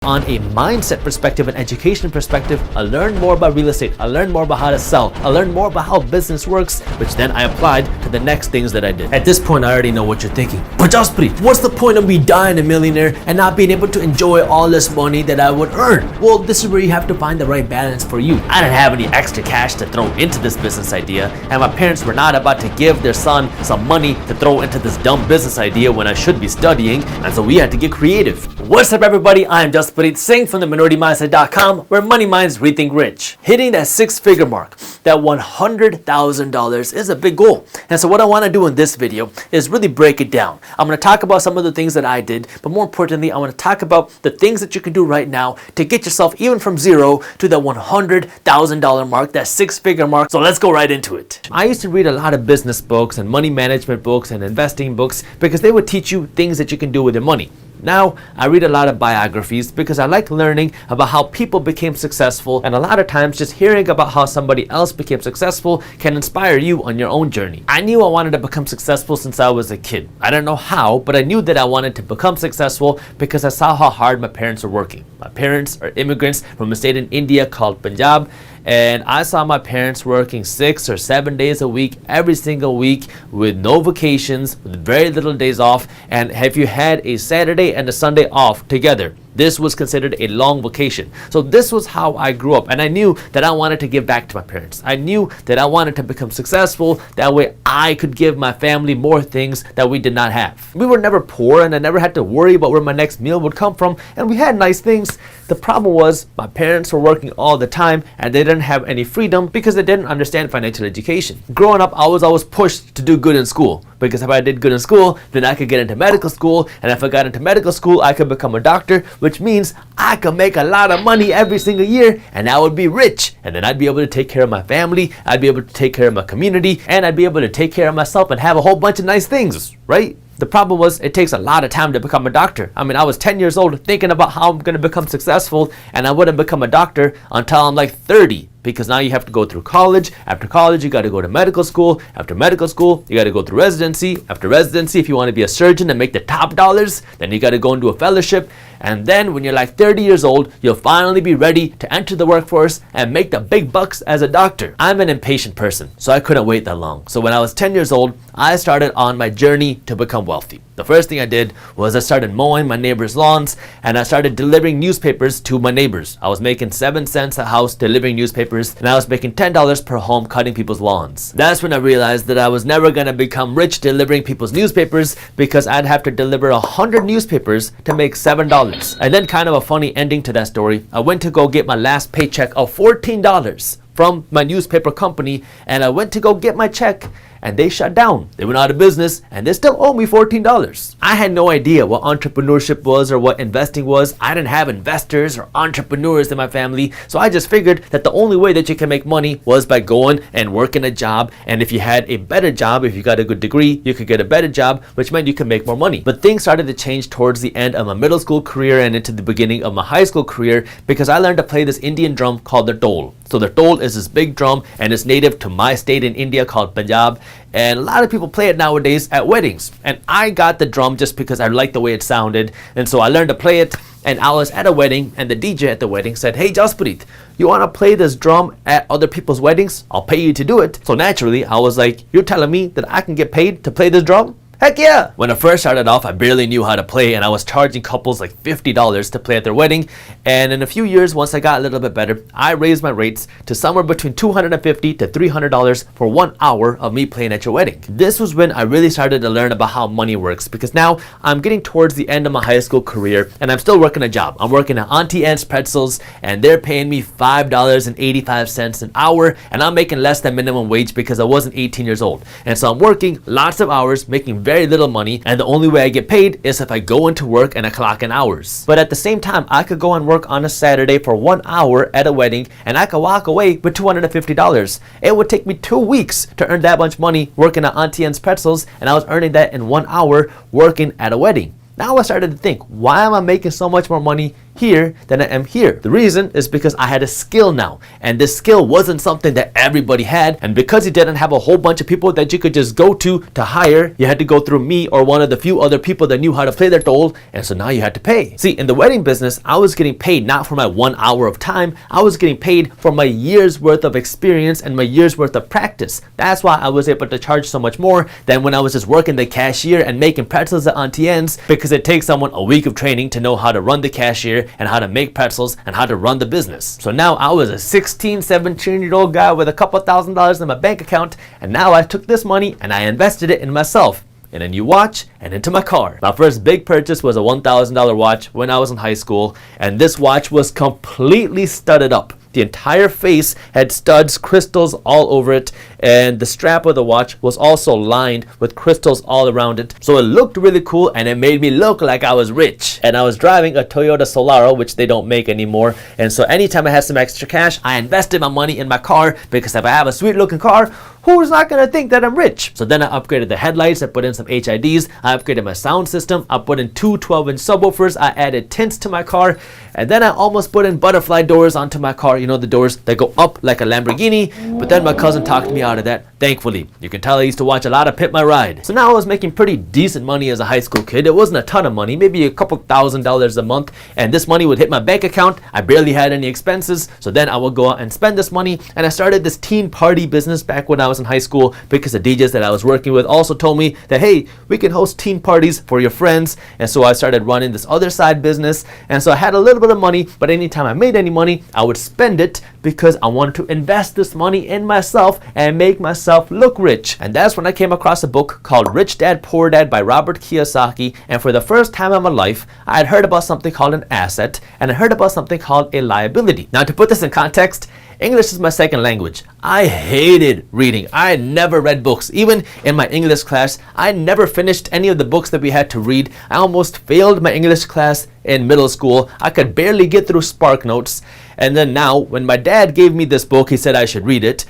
On a mindset perspective and education perspective, I learned more about real estate. I learned more about how to sell. I learned more about how business works, which then I applied to the next things that I did. At this point, I already know what you're thinking. But Jasprit, what's the point of me dying a millionaire and not being able to enjoy all this money that I would earn? Well, this is where you have to find the right balance for you. I didn't have any extra cash to throw into this business idea, and my parents were not about to give their son some money to throw into this dumb business idea when I should be studying, and so we had to get creative. What's up, everybody? I am Jasprit Singh from theMinorityMindset.com, where money minds rethink rich. Hitting that six-figure mark, that $100,000 is a big goal. And so what I want to do in this video is really break it down. I'm going to talk about some of the things that I did, but more importantly, I want to talk about the things that you can do right now to get yourself even from zero to the $100,000 mark, that six-figure mark. So let's go right into it. I used to read a lot of business books and money management books and investing books because they would teach you things that you can do with your money. Now, I read a lot of biographies because I like learning about how people became successful, and a lot of times just hearing about how somebody else became successful can inspire you on your own journey. I knew I wanted to become successful since I was a kid. I don't know how, but I knew that I wanted to become successful because I saw how hard my parents were working. My parents are immigrants from a state in India called Punjab, and I saw my parents working 6 or 7 days a week, every single week, with no vacations, with very little days off. And if you had a Saturday and a Sunday off together, this was considered a long vacation. So this was how I grew up, and I knew that I wanted to give back to my parents. I knew that I wanted to become successful. That way I could give my family more things that we did not have. We were never poor, and I never had to worry about where my next meal would come from, and we had nice things. The problem was my parents were working all the time, and they didn't have any freedom because they didn't understand financial education. Growing up, I was always pushed to do good in school, because if I did good in school, then I could get into medical school, and if I got into medical school, I could become a doctor, which means I could make a lot of money every single year, and I would be rich, and then I'd be able to take care of my family, I'd be able to take care of my community, and I'd be able to take care of myself and have a whole bunch of nice things, right? The problem was it takes a lot of time to become a doctor. I mean, I was 10 years old thinking about how I'm going to become successful, and I wouldn't become a doctor until I'm like 30. Because now you have to go through college. After college, you got to go to medical school. After medical school, you got to go through residency. After residency, if you want to be a surgeon and make the top dollars, then you got to go and do a fellowship. And then when you're like 30 years old, you'll finally be ready to enter the workforce and make the big bucks as a doctor. I'm an impatient person, so I couldn't wait that long. So when I was 10 years old, I started on my journey to become wealthy. The first thing I did was I started mowing my neighbors' lawns, and I started delivering newspapers to my neighbors. I was making 7 cents a house delivering newspapers, and I was making $10 per home cutting people's lawns. That's when I realized that I was never going to become rich delivering people's newspapers, because I'd have to deliver 100 newspapers to make $7. And then, kind of a funny ending to that story, I went to go get my last paycheck of $14 from my newspaper company, and I went to go get my check, and they shut down. They went out of business, and they still owe me $14. I had no idea what entrepreneurship was or what investing was. I didn't have investors or entrepreneurs in my family, so I just figured that the only way that you can make money was by going and working a job, and if you had a better job, if you got a good degree, you could get a better job, which meant you could make more money. But things started to change towards the end of my middle school career and into the beginning of my high school career, because I learned to play this Indian drum called the dole. So the dole is this big drum, and it's native to my state in India called Punjab. And a lot of people play it nowadays at weddings. And I got the drum just because I liked the way it sounded. And so I learned to play it. And I was at a wedding, and the DJ at the wedding said, "Hey, Jasprit, you want to play this drum at other people's weddings? I'll pay you to do it." So naturally, I was like, "You're telling me that I can get paid to play this drum? Heck yeah!" When I first started off, I barely knew how to play, and I was charging couples like $50 to play at their wedding. And in a few years, once I got a little bit better, I raised my rates to somewhere between $250 to $300 for 1 hour of me playing at your wedding. This was when I really started to learn about how money works, because now I'm getting towards the end of my high school career, and I'm still working a job. I'm working at Auntie Anne's Pretzels, and they're paying me $5.85 an hour, and I'm making less than minimum wage because I wasn't 18 years old. And so I'm working lots of hours, making very little money, and the only way I get paid is if I go into work and I clock in hours. But at the same time, I could go and work on a Saturday for 1 hour at a wedding, and I could walk away with $250. It would take me 2 weeks to earn that much money working at Auntie Anne's Pretzels, and I was earning that in 1 hour working at a wedding. Now I started to think, why am I making so much more money here than I am here. The reason is because I had a skill now, and this skill wasn't something that everybody had, and because you didn't have a whole bunch of people that you could just go to hire, you had to go through me or one of the few other people that knew how to play their role, and so now you had to pay. See, in the wedding business, I was getting paid not for my 1 hour of time, I was getting paid for my year's worth of experience and my year's worth of practice. That's why I was able to charge so much more than when I was just working the cashier and making pretzels at Auntie Anne's, because it takes someone a week of training to know how to run the cashier and how to make pretzels and how to run the business. So now I was a 16, 17-year-old guy with a couple $1,000s in my bank account, and now I took this money and I invested it in myself, in a new watch, and into my car. My first big purchase was a $1,000 watch when I was in high school, and this watch was completely studded up. The entire face had studs, crystals all over it, and the strap of the watch was also lined with crystals all around it. So it looked really cool, and it made me look like I was rich. And I was driving a Toyota Solaro, which they don't make anymore. And so anytime I had some extra cash, I invested my money in my car, because if I have a sweet looking car, who's not gonna think that I'm rich? So then I upgraded the headlights, I put in some HIDs, I upgraded my sound system, I put in two 12-inch subwoofers, I added tints to my car, and then I almost put in butterfly doors onto my car, you know, the doors that go up like a Lamborghini, but then my cousin talked me out of that, thankfully. You can tell I used to watch a lot of Pimp My Ride. So now I was making pretty decent money as a high school kid. It wasn't a ton of money, maybe a couple $1,000s a month, and this money would hit my bank account. I barely had any expenses, so then I would go out and spend this money, and I started this teen party business back when I was in high school, because the DJs that I was working with also told me that, hey, we can host teen parties for your friends, and so I started running this other side business, and so I had a little bit of money, but anytime I made any money, I would spend it because I wanted to invest this money in myself and make myself look rich. And that's when I came across a book called Rich Dad Poor Dad by Robert Kiyosaki, and for the first time in my life, I had heard about something called an asset, and I heard about something called a liability. Now, to put this in context, English is my second language. I hated reading. I never read books. Even in my English class, I never finished any of the books that we had to read. I almost failed my English class in middle school. I could barely get through Spark Notes. And then now, when my dad gave me this book, he said I should read it.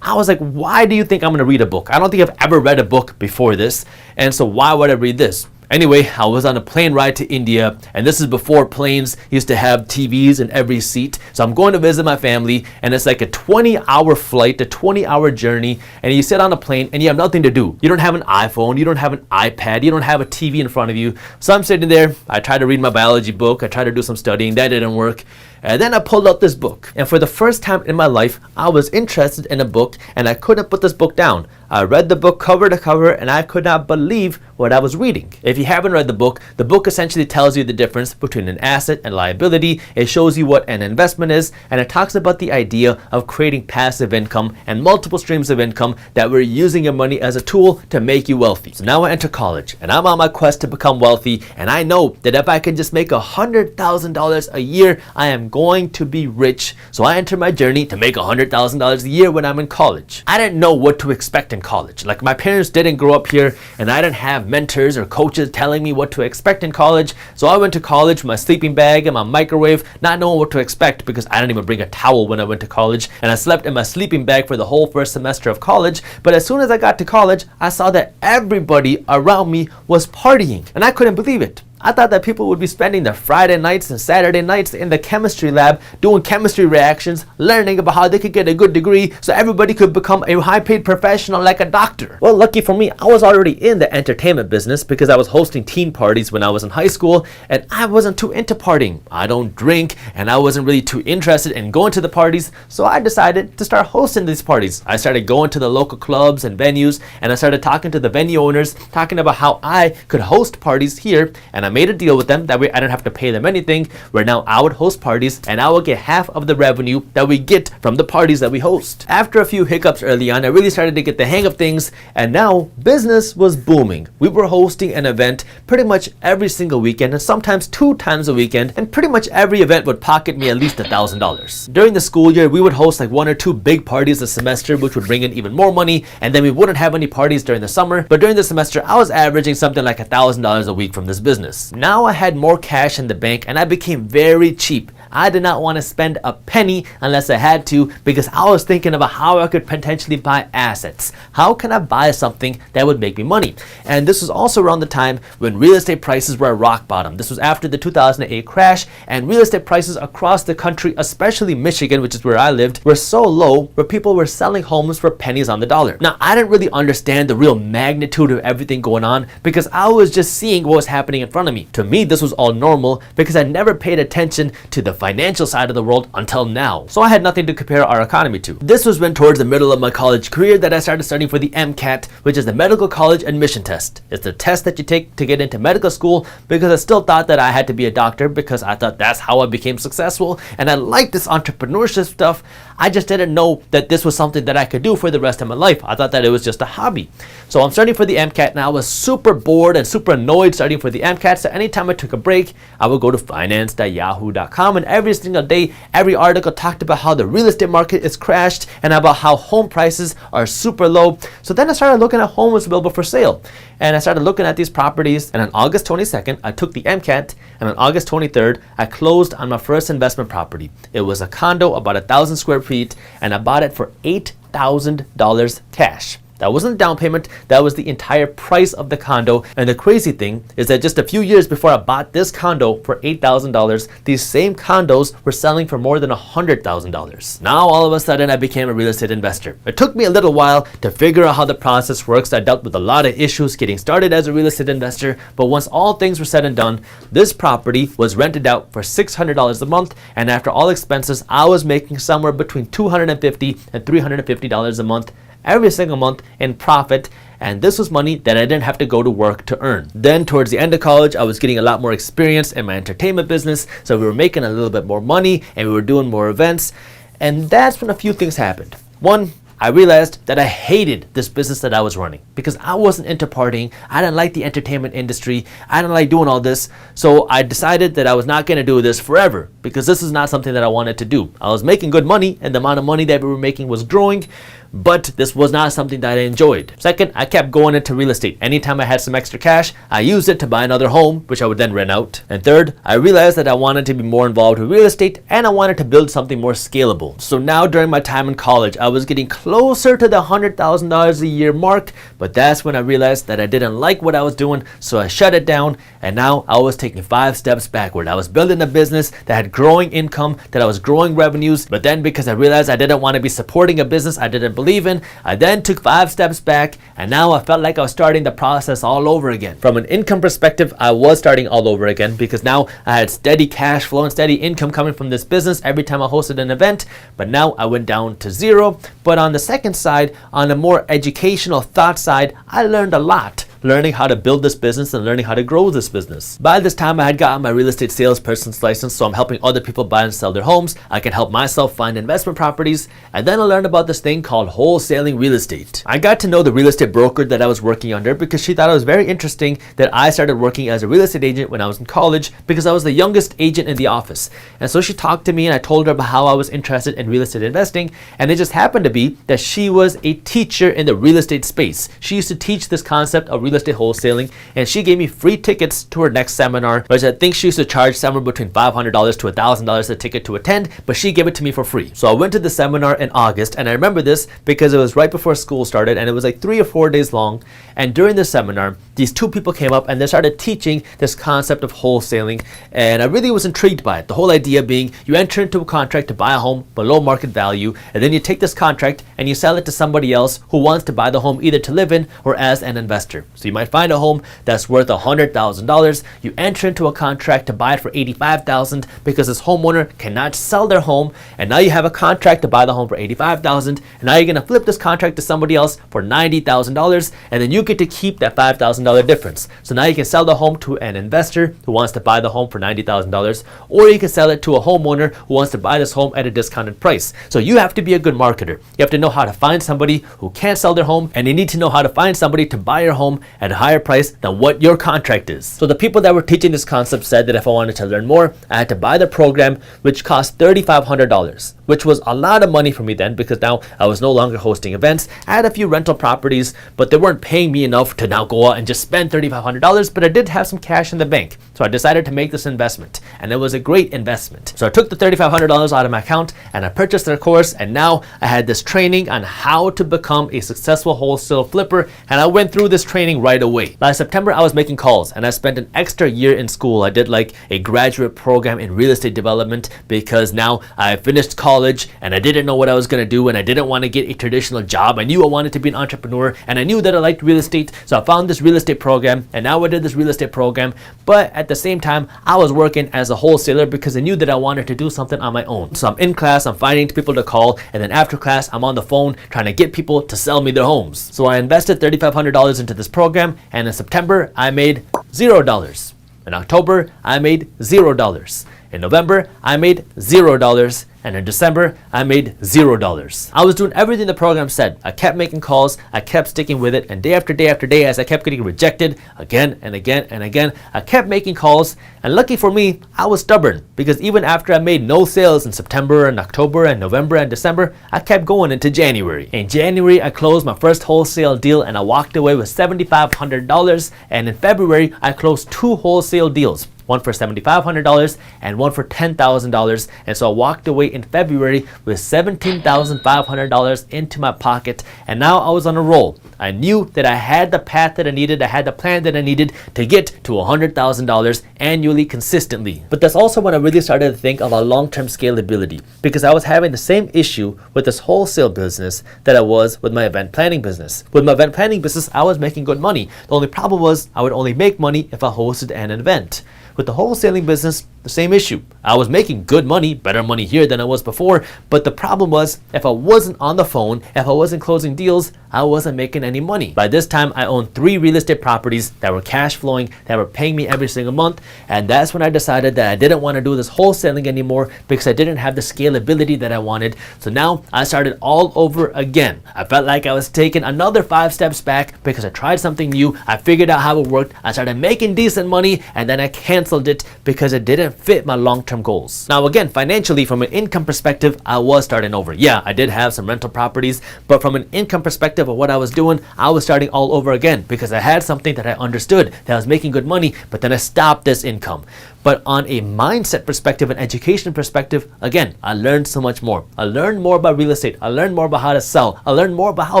I was like, why do you think I'm going to read a book? I don't think I've ever read a book before this. And so why would I read this? Anyway, I was on a plane ride to India, and this is before planes used to have TVs in every seat. So I'm going to visit my family, and it's like a 20-hour flight, a 20-hour journey, and you sit on a plane and you have nothing to do. You don't have an iPhone, you don't have an iPad, you don't have a TV in front of you. So I'm sitting there, I tried to read my biology book, I tried to do some studying, that didn't work. And then I pulled out this book, and for the first time in my life, I was interested in a book, and I couldn't put this book down. I read the book cover to cover, and I could not believe what I was reading. If you haven't read the book essentially tells you the difference between an asset and liability. It shows you what an investment is, and it talks about the idea of creating passive income and multiple streams of income that we're using your money as a tool to make you wealthy. So now I enter college, and I'm on my quest to become wealthy, and I know that if I can just make $100,000 a year, I am going to be rich. So I enter my journey to make $100,000 a year when I'm in college. I didn't know what to expect in college. Like, my parents didn't grow up here, and I didn't have mentors or coaches telling me what to expect in college. So I went to college with my sleeping bag and my microwave, not knowing what to expect, because I didn't even bring a towel when I went to college, and I slept in my sleeping bag for the whole first semester of college. But as soon as I got to college, I saw that everybody around me was partying, and I couldn't believe it. I thought that people would be spending their Friday nights and Saturday nights in the chemistry lab doing chemistry reactions, learning about how they could get a good degree so everybody could become a high-paid professional like a doctor. Well, lucky for me, I was already in the entertainment business because I was hosting teen parties when I was in high school, and I wasn't too into partying. I don't drink, and I wasn't really too interested in going to the parties, so I decided to start hosting these parties. I started going to the local clubs and venues, and I started talking to the venue owners, talking about how I could host parties here, and I made a deal with them that way I didn't have to pay them anything, where now I would host parties and I would get half of the revenue that we get from the parties that we host. After a few hiccups early on, I really started to get the hang of things, and now business was booming. We were hosting an event pretty much every single weekend, and sometimes 2 times a weekend, and pretty much every event would pocket me at least $1,000. During the school year, we would host like 1 or 2 big parties a semester, which would bring in even more money, and then we wouldn't have any parties during the summer. But during the semester, I was averaging something like $1,000 a week from this business. Now I had more cash in the bank, and I became very cheap. I did not want to spend a penny unless I had to, because I was thinking about how I could potentially buy assets. How can I buy something that would make me money? And this was also around the time when real estate prices were at rock bottom. This was after the 2008 crash, and real estate prices across the country, especially Michigan, which is where I lived, were so low where people were selling homes for pennies on the dollar. Now, I didn't really understand the real magnitude of everything going on because I was just seeing what was happening in front of me. To me, this was all normal because I never paid attention to the financial side of the world until now. So I had nothing to compare our economy to. This was when towards the middle of my college career that I started studying for the MCAT, which is the medical college admission test. It's the test that you take to get into medical school, because I still thought that I had to be a doctor because I thought that's how I became successful, and I liked this entrepreneurship stuff. I just didn't know that this was something that I could do for the rest of my life. I thought that it was just a hobby. So I'm studying for the MCAT, and I was super bored and super annoyed studying for the MCAT. So anytime I took a break, I would go to finance.yahoo.com, and every single day, every article talked about how the real estate market is crashed and about how home prices are super low. So then I started looking at homes available for sale, and I started looking at these properties. And on August 22nd, I took the MCAT, and on August 23rd, I closed on my first investment property. It was a condo about 1,000 square feet, and I bought it for $8,000 cash. That wasn't the down payment, that was the entire price of the condo. And the crazy thing is that just a few years before I bought this condo for $8,000, these same condos were selling for more than $100,000. Now all of a sudden I became a real estate investor. It took me a little while to figure out how the process works. I dealt with a lot of issues getting started as a real estate investor, but once all things were said and done, this property was rented out for $600 a month, and after all expenses, I was making somewhere between $250 and $350 a month every single month in profit, and this was money that I didn't have to go to work to earn. Then towards the end of college, I was getting a lot more experience in my entertainment business, so we were making a little bit more money and we were doing more events, and that's when a few things happened. One, I realized that I hated this business that I was running because I wasn't into partying. I didn't like the entertainment industry. I didn't like doing all this. So I decided that I was not going to do this forever because this is not something that I wanted to do. I was making good money, and the amount of money that we were making was growing, but this was not something that I enjoyed. Second, I kept going into real estate. Anytime I had some extra cash, I used it to buy another home, which I would then rent out. And third, I realized that I wanted to be more involved with real estate, and I wanted to build something more scalable. So now during my time in college, I was getting closer to the $100,000 a year mark, but that's when I realized that I didn't like what I was doing, so I shut it down, and now I was taking 5 steps backward. I was building a business that had growing income, that I was growing revenues, but then because I realized I didn't want to be supporting a business I didn't believe in, I then took 5 steps back, and now I felt like I was starting the process all over again. From an income perspective, I was starting all over again because now I had steady cash flow and steady income coming from this business every time I hosted an event, but now I went down to 0. But on the second side, on the more educational thought side, I learned a lot, learning how to build this business and learning how to grow this business. By this time, I had gotten my real estate salesperson's license, so I'm helping other people buy and sell their homes. I can help myself find investment properties, and then I learned about this thing called wholesaling real estate. I got to know the real estate broker that I was working under because she thought it was very interesting that I started working as a real estate agent when I was in college because I was the youngest agent in the office. And so she talked to me, and I told her about how I was interested in real estate investing, and it just happened to be that she was a teacher in the real estate space. She used to teach this concept of real estate wholesaling, and she gave me free tickets to her next seminar, which I think she used to charge somewhere between $500 to $1,000 a ticket to attend, but she gave it to me for free. So I went to the seminar in August, and I remember this because it was right before school started, and it was like 3 or 4 days long. And during the seminar, these 2 people came up and they started teaching this concept of wholesaling, and I really was intrigued by it. The whole idea being you enter into a contract to buy a home below market value, and then you take this contract and you sell it to somebody else who wants to buy the home either to live in or as an investor. So you might find a home that's worth $100,000. You enter into a contract to buy it for $85,000 because this homeowner cannot sell their home, and now you have a contract to buy the home for $85,000, and now you're going to flip this contract to somebody else for $90,000, and then you get to keep that $5,000 difference. So now you can sell the home to an investor who wants to buy the home for $90,000, or you can sell it to a homeowner who wants to buy this home at a discounted price. So you have to be a good marketer. You have to know how to find somebody who can't sell their home, and you need to know how to find somebody to buy your home at a higher price than what your contract is. So the people that were teaching this concept said that if I wanted to learn more, I had to buy the program, which cost $3,500, which was a lot of money for me then because now I was no longer hosting events. I had a few rental properties, but they weren't paying me enough to now go out and just spend $3,500, but I did have some cash in the bank. So I decided to make this investment, and it was a great investment. So I took the $3,500 out of my account and I purchased their course, and now I had this training on how to become a successful wholesale flipper, and I went through this training right away. Last September, I was making calls, and I spent an extra year in school. I did like a graduate program in real estate development because now I finished college and I didn't know what I was going to do, and I didn't want to get a traditional job. I knew I wanted to be an entrepreneur, and I knew that I liked real estate, so I found this real estate program, and now I did this real estate program, but at the same time, I was working as a wholesaler because I knew that I wanted to do something on my own. So I'm in class, I'm finding people to call, and then after class, I'm on the phone trying to get people to sell me their homes. So I invested $3,500 into this program, and in September, I made $0. In October, I made $0. In November, I made $0. And in December, I made $0. I was doing everything the program said. I kept making calls, I kept sticking with it, and day after day after day, as I kept getting rejected again and again and again, I kept making calls, and lucky for me, I was stubborn, because even after I made no sales in September and October and November and December, I kept going into January. In January, I closed my first wholesale deal, and I walked away with $7,500, and in February, I closed 2 wholesale deals. One for $7,500 and one for $10,000. And so I walked away in February with $17,500 into my pocket. And now I was on a roll. I knew that I had the path that I needed. I had the plan that I needed to get to $100,000 annually consistently. But that's also when I really started to think about long-term scalability, because I was having the same issue with this wholesale business that I was with my event planning business. With my event planning business, I was making good money. The only problem was I would only make money if I hosted an event. With the wholesaling business, the same issue. I was making good money, better money here than I was before, but the problem was if I wasn't on the phone, if I wasn't closing deals, I wasn't making any money. By this time, I owned 3 real estate properties that were cash flowing, that were paying me every single month, and that's when I decided that I didn't want to do this wholesaling anymore because I didn't have the scalability that I wanted. So now I started all over again. I felt like I was taking another 5 steps back because I tried something new, I figured out how it worked, I started making decent money, and then I canceled it because it didn't fit my long-term goals. Now again, financially, from an income perspective, I was starting over. Yeah, I did have some rental properties, but from an income perspective of what I was doing, I was starting all over again because I had something that I understood, that I was making good money, but then I stopped this income. But on a mindset perspective, an education perspective, again, I learned so much more. I learned more about real estate. I learned more about how to sell. I learned more about how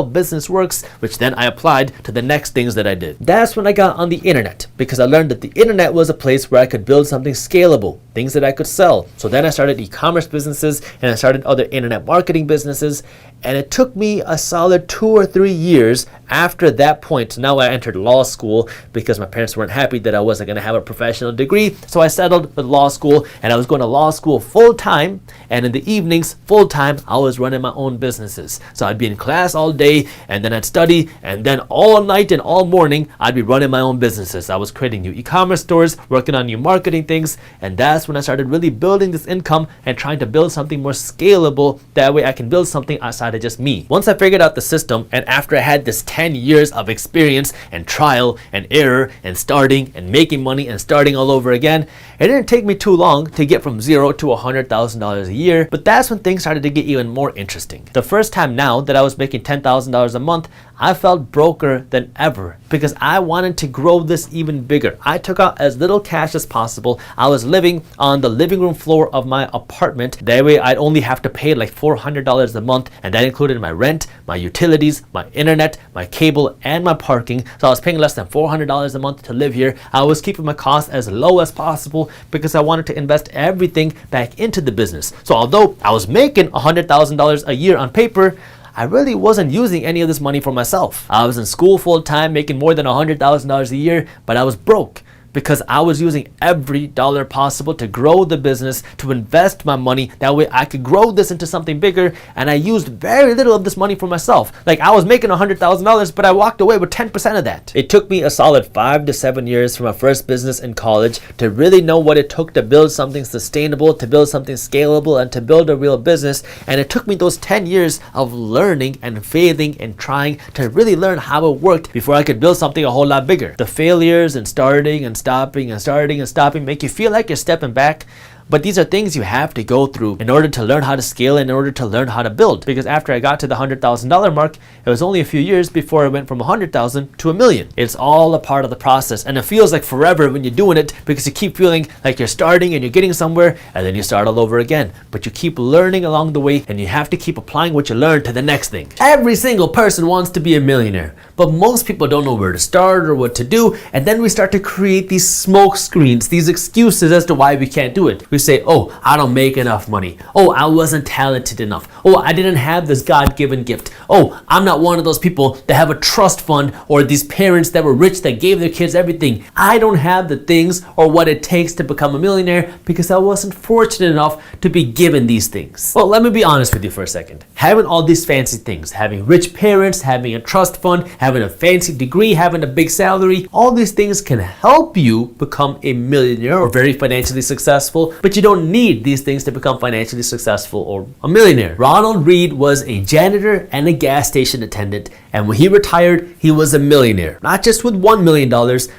business works, which then I applied to the next things that I did. That's when I got on the internet, because I learned that the internet was a place where I could build something scalable, things that I could sell. So then I started e-commerce businesses, and I started other internet marketing businesses, and it took me a solid 2 or 3 years after that point. So now I entered law school because my parents weren't happy that I wasn't going to have a professional degree. So I settled with law school, and I was going to law school full time, and in the evenings full time I was running my own businesses. So I'd be in class all day, and then I'd study, and then all night and all morning I'd be running my own businesses. I was creating new e-commerce stores, working on new marketing things, and that's when I started really building this income and trying to build something more scalable. That way I can build something outside of just me. Once I figured out the system, and after I had this 10 years of experience and trial and error and starting and making money and starting all over again, it didn't take me too long to get from $0 to $100,000 a year. But that's when things started to get even more interesting. The first time now that I was making $10,000 a month, I felt broker than ever because I wanted to grow this even bigger. I took out as little cash as possible. I was living on the living room floor of my apartment. That way I'd only have to pay like $400 a month, and that included my rent, my utilities, my internet, my cable, and my parking. So I was paying less than $400 a month to live here. I was keeping my costs as low as possible because I wanted to invest everything back into the business. So although I was making $100,000 a year on paper, I really wasn't using any of this money for myself. I was in school full time, making more than $100,000 a year, but I was broke because I was using every dollar possible to grow the business, to invest my money. That way I could grow this into something bigger, and I used very little of this money for myself. Like, I was making $100,000, but I walked away with 10% of that. It took me a solid 5 to 7 years from my first business in college to really know what it took to build something sustainable, to build something scalable, and to build a real business. And it took me those 10 years of learning and failing and trying to really learn how it worked before I could build something a whole lot bigger. The failures and starting and stopping and starting and stopping make you feel like you're stepping back. But these are things you have to go through in order to learn how to scale, in order to learn how to build. Because after I got to the $100,000 mark, it was only a few years before I went from 100,000 to $1 million. It's all a part of the process, and it feels like forever when you're doing it, because you keep feeling like you're starting and you're getting somewhere, and then you start all over again. But you keep learning along the way, and you have to keep applying what you learned to the next thing. Every single person wants to be a millionaire, but most people don't know where to start or what to do, and then we start to create these smoke screens, these excuses as to why we can't do it. We say, oh, I don't make enough money. Oh, I wasn't talented enough. Oh, I didn't have this God-given gift. Oh, I'm not one of those people that have a trust fund, or these parents that were rich that gave their kids everything. I don't have the things or what it takes to become a millionaire because I wasn't fortunate enough to be given these things. Well, let me be honest with you for a second. Having all these fancy things, having rich parents, having a trust fund, having a fancy degree, having a big salary, all these things can help you become a millionaire or very financially successful, but you don't need these things to become financially successful or a millionaire. Ronald Read was a janitor and a gas station attendant, and when he retired, he was a millionaire. Not just with $1 million,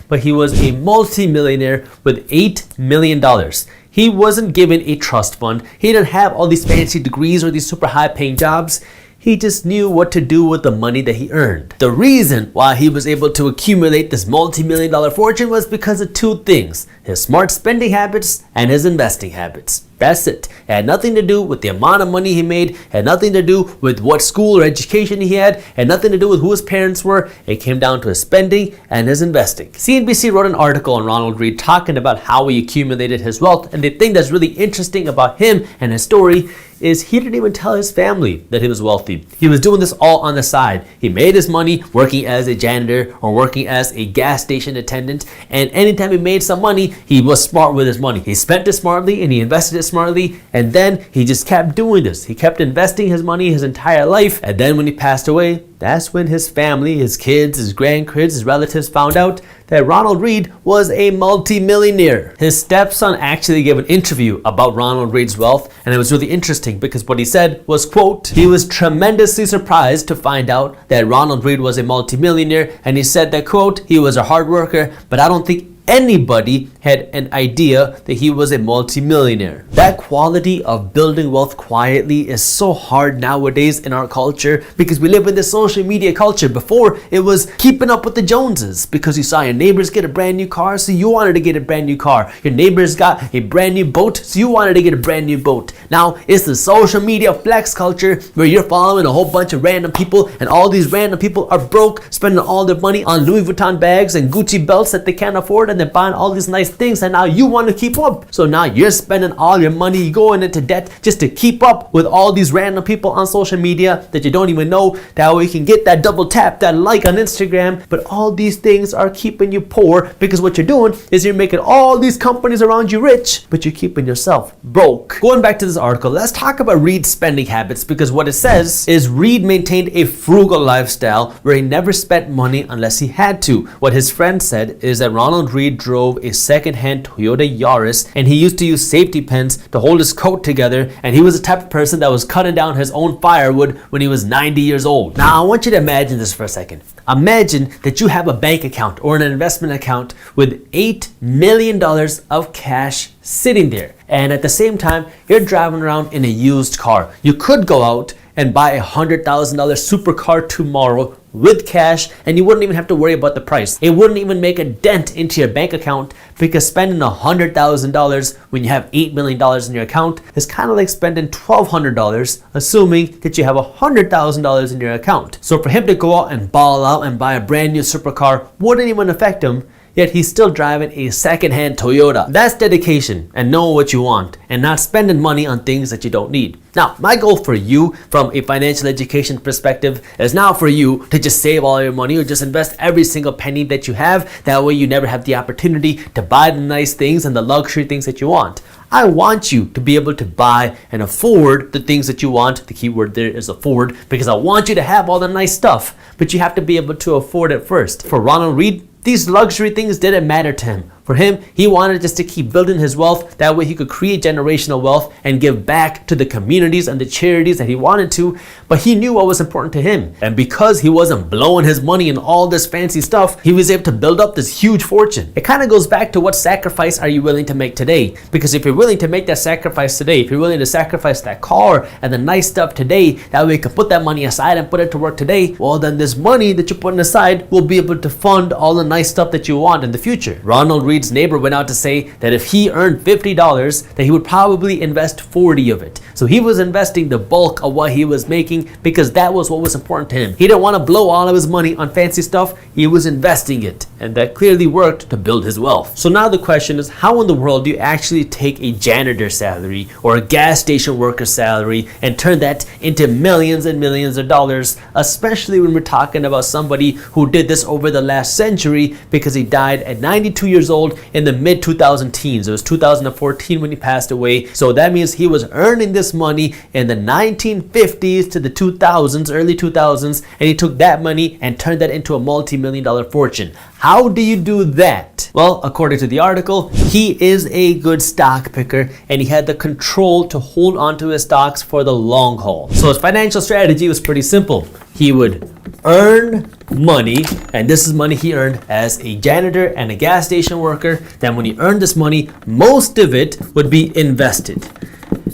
but he was a multi-millionaire with $8 million. He wasn't given a trust fund. He didn't have all these fancy degrees or these super high-paying jobs. He just knew what to do with the money that he earned. The reason why he was able to accumulate this multi-million-dollar fortune was because of two things: his smart spending habits and his investing habits. That's it. It had nothing to do with the amount of money he made. It had nothing to do with what school or education he had. It had nothing to do with who his parents were. It came down to his spending and his investing. CNBC wrote an article on Ronald Read talking about how he accumulated his wealth, and the thing that's really interesting about him and his story is he didn't even tell his family that he was wealthy. He was doing this all on the side. He made his money working as a janitor or working as a gas station attendant, and anytime he made some money, he was smart with his money. He spent it smartly and he invested it smartly, and then he just kept doing this. He kept investing his money his entire life, and then when he passed away, that's when his family, his kids, his grandkids, his relatives found out that Ronald Read was a multi-millionaire. His stepson actually gave an interview about Ronald Read's wealth, and it was really interesting because what he said was, quote, he was tremendously surprised to find out that Ronald Read was a multi-millionaire, and he said that, quote, he was a hard worker, but I don't think anybody had an idea that he was a multi-millionaire. That quality of building wealth quietly is so hard nowadays in our culture because we live in this social media culture. Before, it was keeping up with the Joneses because you saw your neighbors get a brand new car, so you wanted to get a brand new car. Your neighbors got a brand new boat, so you wanted to get a brand new boat. Now, it's the social media flex culture where you're following a whole bunch of random people, and all these random people are broke, spending all their money on Louis Vuitton bags and Gucci belts that they can't afford, and they're buying all these nice things, and now you want to keep up. So now you're spending all your money going into debt just to keep up with all these random people on social media that you don't even know. That way you can get that double tap, that like on Instagram. But all these things are keeping you poor because what you're doing is you're making all these companies around you rich, but you're keeping yourself broke. Going back to this article, let's talk about Read's spending habits, because what it says is Read maintained a frugal lifestyle where he never spent money unless he had to. What his friend said is that Ronald Read drove a second-hand Toyota Yaris, and he used to use safety pins to hold his coat together, and he was the type of person that was cutting down his own firewood when he was 90 years old. Now, I want you to imagine this for a second. Imagine that you have a bank account or an investment account with $8 million of cash sitting there, and at the same time, you're driving around in a used car. You could go out and buy a $100,000 supercar tomorrow with cash, and you wouldn't even have to worry about the price. It wouldn't even make a dent into your bank account, because spending $100,000 when you have $8 million in your account is kind of like spending $1,200, assuming that you have $100,000 in your account. So for him to go out and ball out and buy a brand new supercar wouldn't even affect him, yet he's still driving a second-hand Toyota. That's dedication and knowing what you want and not spending money on things that you don't need. Now, my goal for you from a financial education perspective is now for you to just save all your money or just invest every single penny that you have. That way you never have the opportunity to buy the nice things and the luxury things that you want. I want you to be able to buy and afford the things that you want. The key word there is afford, because I want you to have all the nice stuff, but you have to be able to afford it first. For Ronald Read, these luxury things didn't matter to him. For him, he wanted just to keep building his wealth. That way he could create generational wealth and give back to the communities and the charities that he wanted to. But he knew what was important to him. And because he wasn't blowing his money in all this fancy stuff, he was able to build up this huge fortune. It kind of goes back to what sacrifice are you willing to make today? Because if you're willing to make that sacrifice today, if you're willing to sacrifice that car and the nice stuff today, that way you can put that money aside and put it to work today, well then this money that you're putting aside will be able to fund all the nice stuff that you want in the future. Ronald Read's neighbor went out to say that if he earned $50, that he would probably invest 40 of it. So he was investing the bulk of what he was making because that was what was important to him. He didn't want to blow all of his money on fancy stuff. He was investing it, and that clearly worked to build his wealth. So now the question is, how in the world do you actually take a janitor salary or a gas station worker salary and turn that into millions and millions of dollars, especially when we're talking about somebody who did this over the last century, because he died at 92 years old in the mid 2000 teens. It was 2014 when he passed away. So that means he was earning this money in the 1950s to the 2000s, early 2000s, and he took that money and turned that into a multi-million dollar fortune. How do you do that? Well, according to the article, he is a good stock picker and he had the control to hold onto his stocks for the long haul. So his financial strategy was pretty simple. He would earn money, and this is money he earned as a janitor and a gas station worker. Then when he earned this money, most of it would be invested.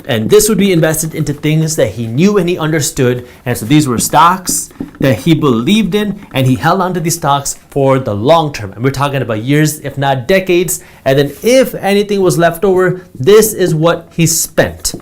And this would be invested into things that he knew and he understood. And so these were stocks that he believed in, and he held onto these stocks for the long term. And we're talking about years, if not decades. And then if anything was left over, this is what he spent.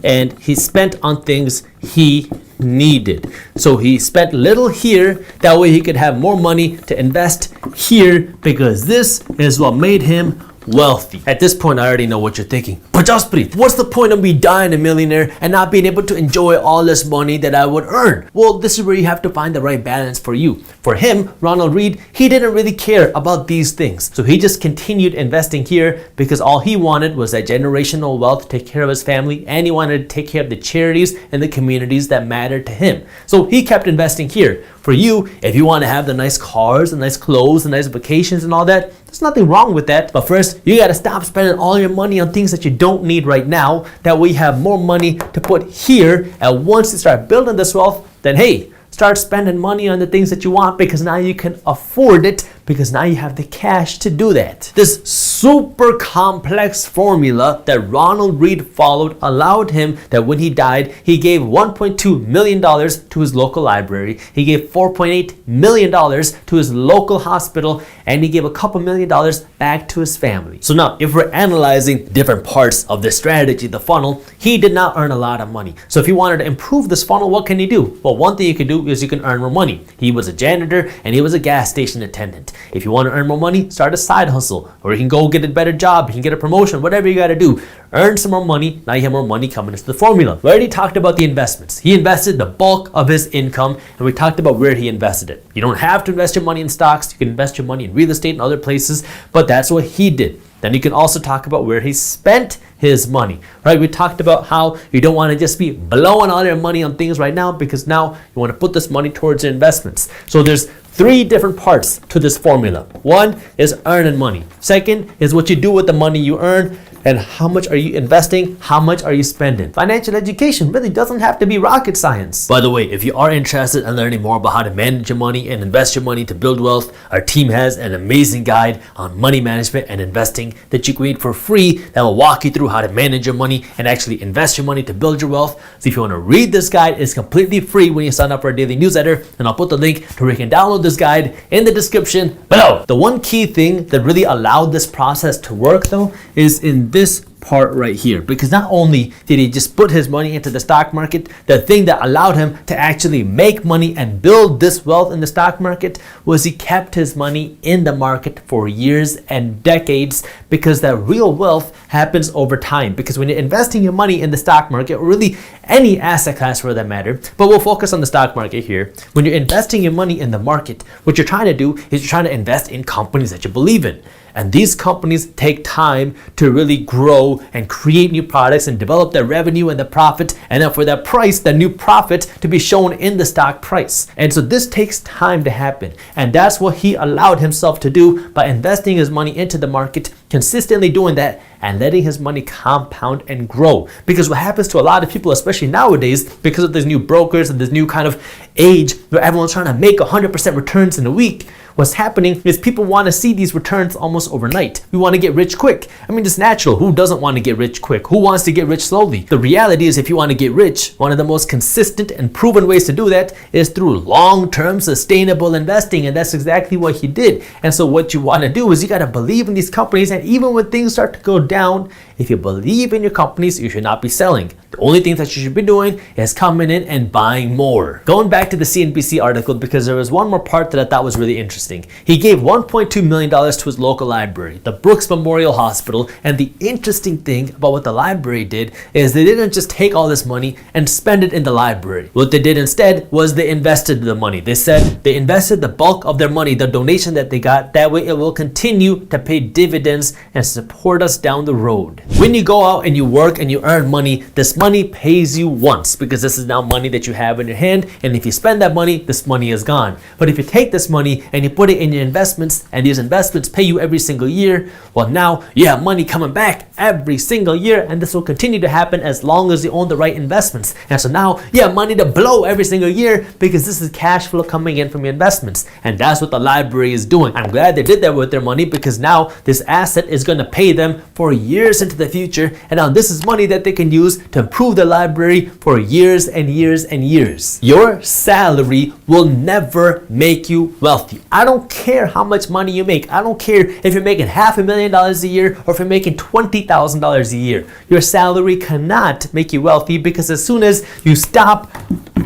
And he spent on things he needed. So he spent little here, that way he could have more money to invest here, because this is what made him wealthy. At this point, I already know what you're thinking. But Jaspreet, what's the point of me dying a millionaire and not being able to enjoy all this money that I would earn? Well, this is where you have to find the right balance for you. For him, Ronald Read, he didn't really care about these things. So he just continued investing here because all he wanted was that generational wealth to take care of his family, and he wanted to take care of the charities and the communities that mattered to him. So he kept investing here. For you, if you want to have the nice cars, the nice clothes, the nice vacations and all that, there's nothing wrong with that. But first, you got to stop spending all your money on things that you don't need right now. That way you have more money to put here. And once you start building this wealth, then hey, start spending money on the things that you want, because now you can afford it, because now you have the cash to do that. This super complex formula that Ronald Read followed allowed him that when he died, he gave $1.2 million to his local library. He gave $4.8 million to his local hospital, and he gave a couple $1,000,000 back to his family. So now, if we're analyzing different parts of the strategy, the funnel, he did not earn a lot of money. So if you wanted to improve this funnel, what can you do? Well, one thing you can do is you can earn more money. He was a janitor and he was a gas station attendant. If you want to earn more money, start a side hustle, or you can go get a better job, you can get a promotion, whatever you got to do. Earn some more money. Now you have more money coming into the formula. We already talked about the investments. He invested the bulk of his income, and we talked about where he invested it. You don't have to invest your money in stocks. You can invest your money in real estate and other places, but that's what he did. Then you can also talk about where he spent his money, right? We talked about how you don't want to just be blowing all your money on things right now, because now you want to put this money towards your investments. So there's 3 different parts to this formula. One is earning money. Second is what you do with the money you earn. And how much are you investing? How much are you spending? Financial education really doesn't have to be rocket science. By the way, if you are interested in learning more about how to manage your money and invest your money to build wealth, our team has an amazing guide on money management and investing that you can read for free that will walk you through how to manage your money and actually invest your money to build your wealth. So if you want to read this guide, it's completely free when you sign up for our daily newsletter, and I'll put the link to where you can download this guide in the description below. The one key thing that really allowed this process to work though is in this part right here, because not only did he just put his money into the stock market, the thing that allowed him to actually make money and build this wealth in the stock market was he kept his money in the market for years and decades, because that real wealth happens over time. Because when you're investing your money in the stock market, or really any asset class for that matter, but we'll focus on the stock market here. When you're investing your money in the market, what you're trying to do is you're trying to invest in companies that you believe in. And these companies take time to really grow and create new products and develop their revenue and the profit, and then for that price, the new profit, to be shown in the stock price. And so this takes time to happen. And that's what he allowed himself to do by investing his money into the market, consistently doing that, and letting his money compound and grow. Because what happens to a lot of people, especially nowadays, because of these new brokers and this new kind of age where everyone's trying to make 100% returns in a week, what's happening is people want to see these returns almost overnight. We want to get rich quick. I mean, it's natural. Who doesn't want to get rich quick? Who wants to get rich slowly? The reality is, if you want to get rich, one of the most consistent and proven ways to do that is through long-term sustainable investing. And that's exactly what he did. And so what you want to do is you got to believe in these companies. And even when things start to go down, if you believe in your companies, you should not be selling. The only thing that you should be doing is coming in and buying more. Going back to the CNBC article, because there was one more part that I thought was really interesting. He gave $1.2 million to his local library, the Brooks Memorial Hospital. And the interesting thing about what the library did is they didn't just take all this money and spend it in the library. What they did instead was they invested the money. They said they invested the bulk of their money, the donation that they got. That way it will continue to pay dividends and support us down the road. When you go out and you work and you earn money, this money pays you once, because this is now money that you have in your hand. And if you spend that money, this money is gone. But if you take this money and you put it in your investments, and these investments pay you every single year, well, now you have money coming back every single year. And this will continue to happen as long as you own the right investments. And so now you have money to blow every single year, because this is cash flow coming in from your investments. And that's what the library is doing. I'm glad they did that with their money, because now this asset is going to pay them for years into the future. And now this is money that they can use to improve the library for years and years and years. Your salary will never make you wealthy. I don't care how much money you make. I don't care if you're making $500,000 a year or if you're making $20,000 a year. Your salary cannot make you wealthy, because as soon as you stop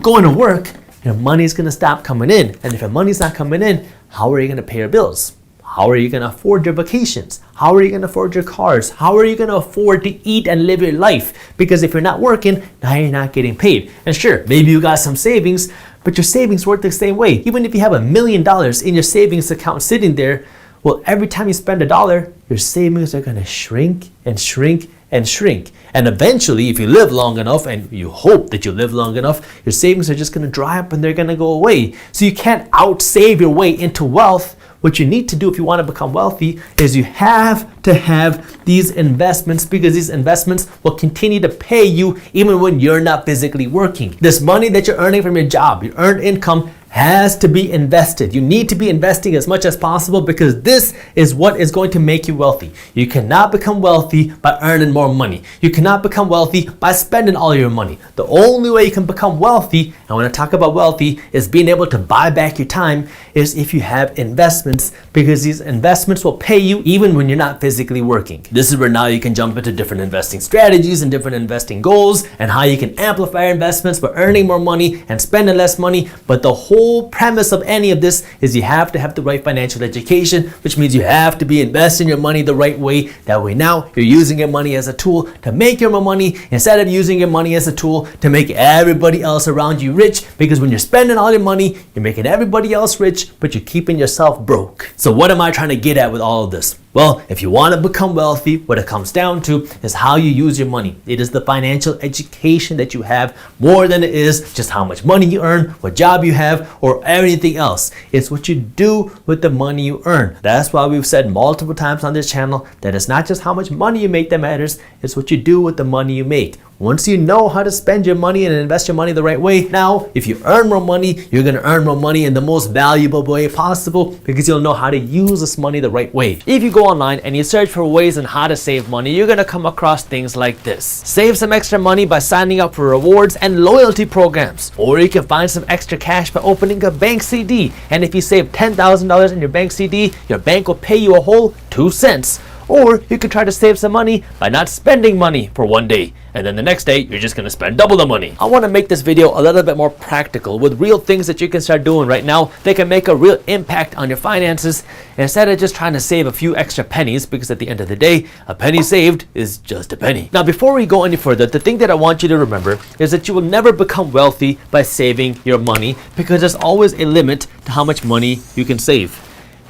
going to work, your money is going to stop coming in. And if your money's not coming in, how are you going to pay your bills? How are you going to afford your vacations? How are you going to afford your cars? How are you going to afford to eat and live your life? Because if you're not working, now you're not getting paid. And sure, maybe you got some savings, but your savings work the same way. Even if you have $1 million in your savings account sitting there, well, every time you spend $1, your savings are going to shrink and shrink and shrink. And eventually, if you live long enough, and you hope that you live long enough, your savings are just going to dry up and they're going to go away. So you can't outsave your way into wealth. What you need to do if you want to become wealthy is you have to have these investments, because these investments will continue to pay you even when you're not physically working. This money that you're earning from your job, your earned income, has to be invested. You need to be investing as much as possible, because this is what is going to make you wealthy. You cannot become wealthy by earning more money. You cannot become wealthy by spending all your money. The only way you can become wealthy, and when I talk about wealthy, is being able to buy back your time, is if you have investments, because these investments will pay you even when you're not physically working. This is where now you can jump into different investing strategies and different investing goals, and how you can amplify your investments by earning more money and spending less money. But the whole premise of any of this is you have to have the right financial education, which means you have to be investing your money the right way. That way now you're using your money as a tool to make your more money, instead of using your money as a tool to make everybody else around you rich. Because when you're spending all your money, you're making everybody else rich, but you're keeping yourself broke. So what am I trying to get at with all of this? Well, if you want to become wealthy, what it comes down to is how you use your money. It is the financial education that you have, more than it is just how much money you earn, what job you have, or anything else. It's what you do with the money you earn. That's why we've said multiple times on this channel that it's not just how much money you make that matters, it's what you do with the money you make. Once you know how to spend your money and invest your money the right way, now if you earn more money, you're going to earn more money in the most valuable way possible, because you'll know how to use this money the right way. If you go online and you search for ways on how to save money, you're going to come across things like this. Save some extra money by signing up for rewards and loyalty programs. Or you can find some extra cash by opening a bank CD. And if you save $10,000 in your bank CD, your bank will pay you a whole 2 cents. Or you could try to save some money by not spending money for one day, and then the next day you're just going to spend double the money. I want to make this video a little bit more practical with real things that you can start doing right now. They can make a real impact on your finances instead of just trying to save a few extra pennies, because at the end of the day, a penny saved is just a penny. Now, before we go any further, the thing that I want you to remember is that you will never become wealthy by saving your money, because there's always a limit to how much money you can save.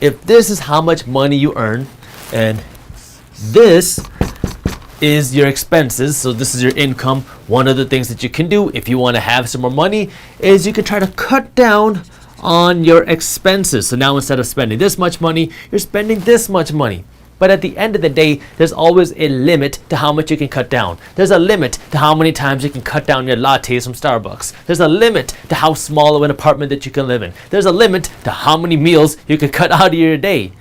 If this is how much money you earn, and this is your expenses, so this is your income, one of the things that you can do if you want to have some more money is you can try to cut down on your expenses. So now instead of spending this much money, you're spending this much money. But at the end of the day, there's always a limit to how much you can cut down. There's a limit to how many times you can cut down your lattes from Starbucks. There's a limit to how small of an apartment that you can live in. There's a limit to how many meals you can cut out of your day.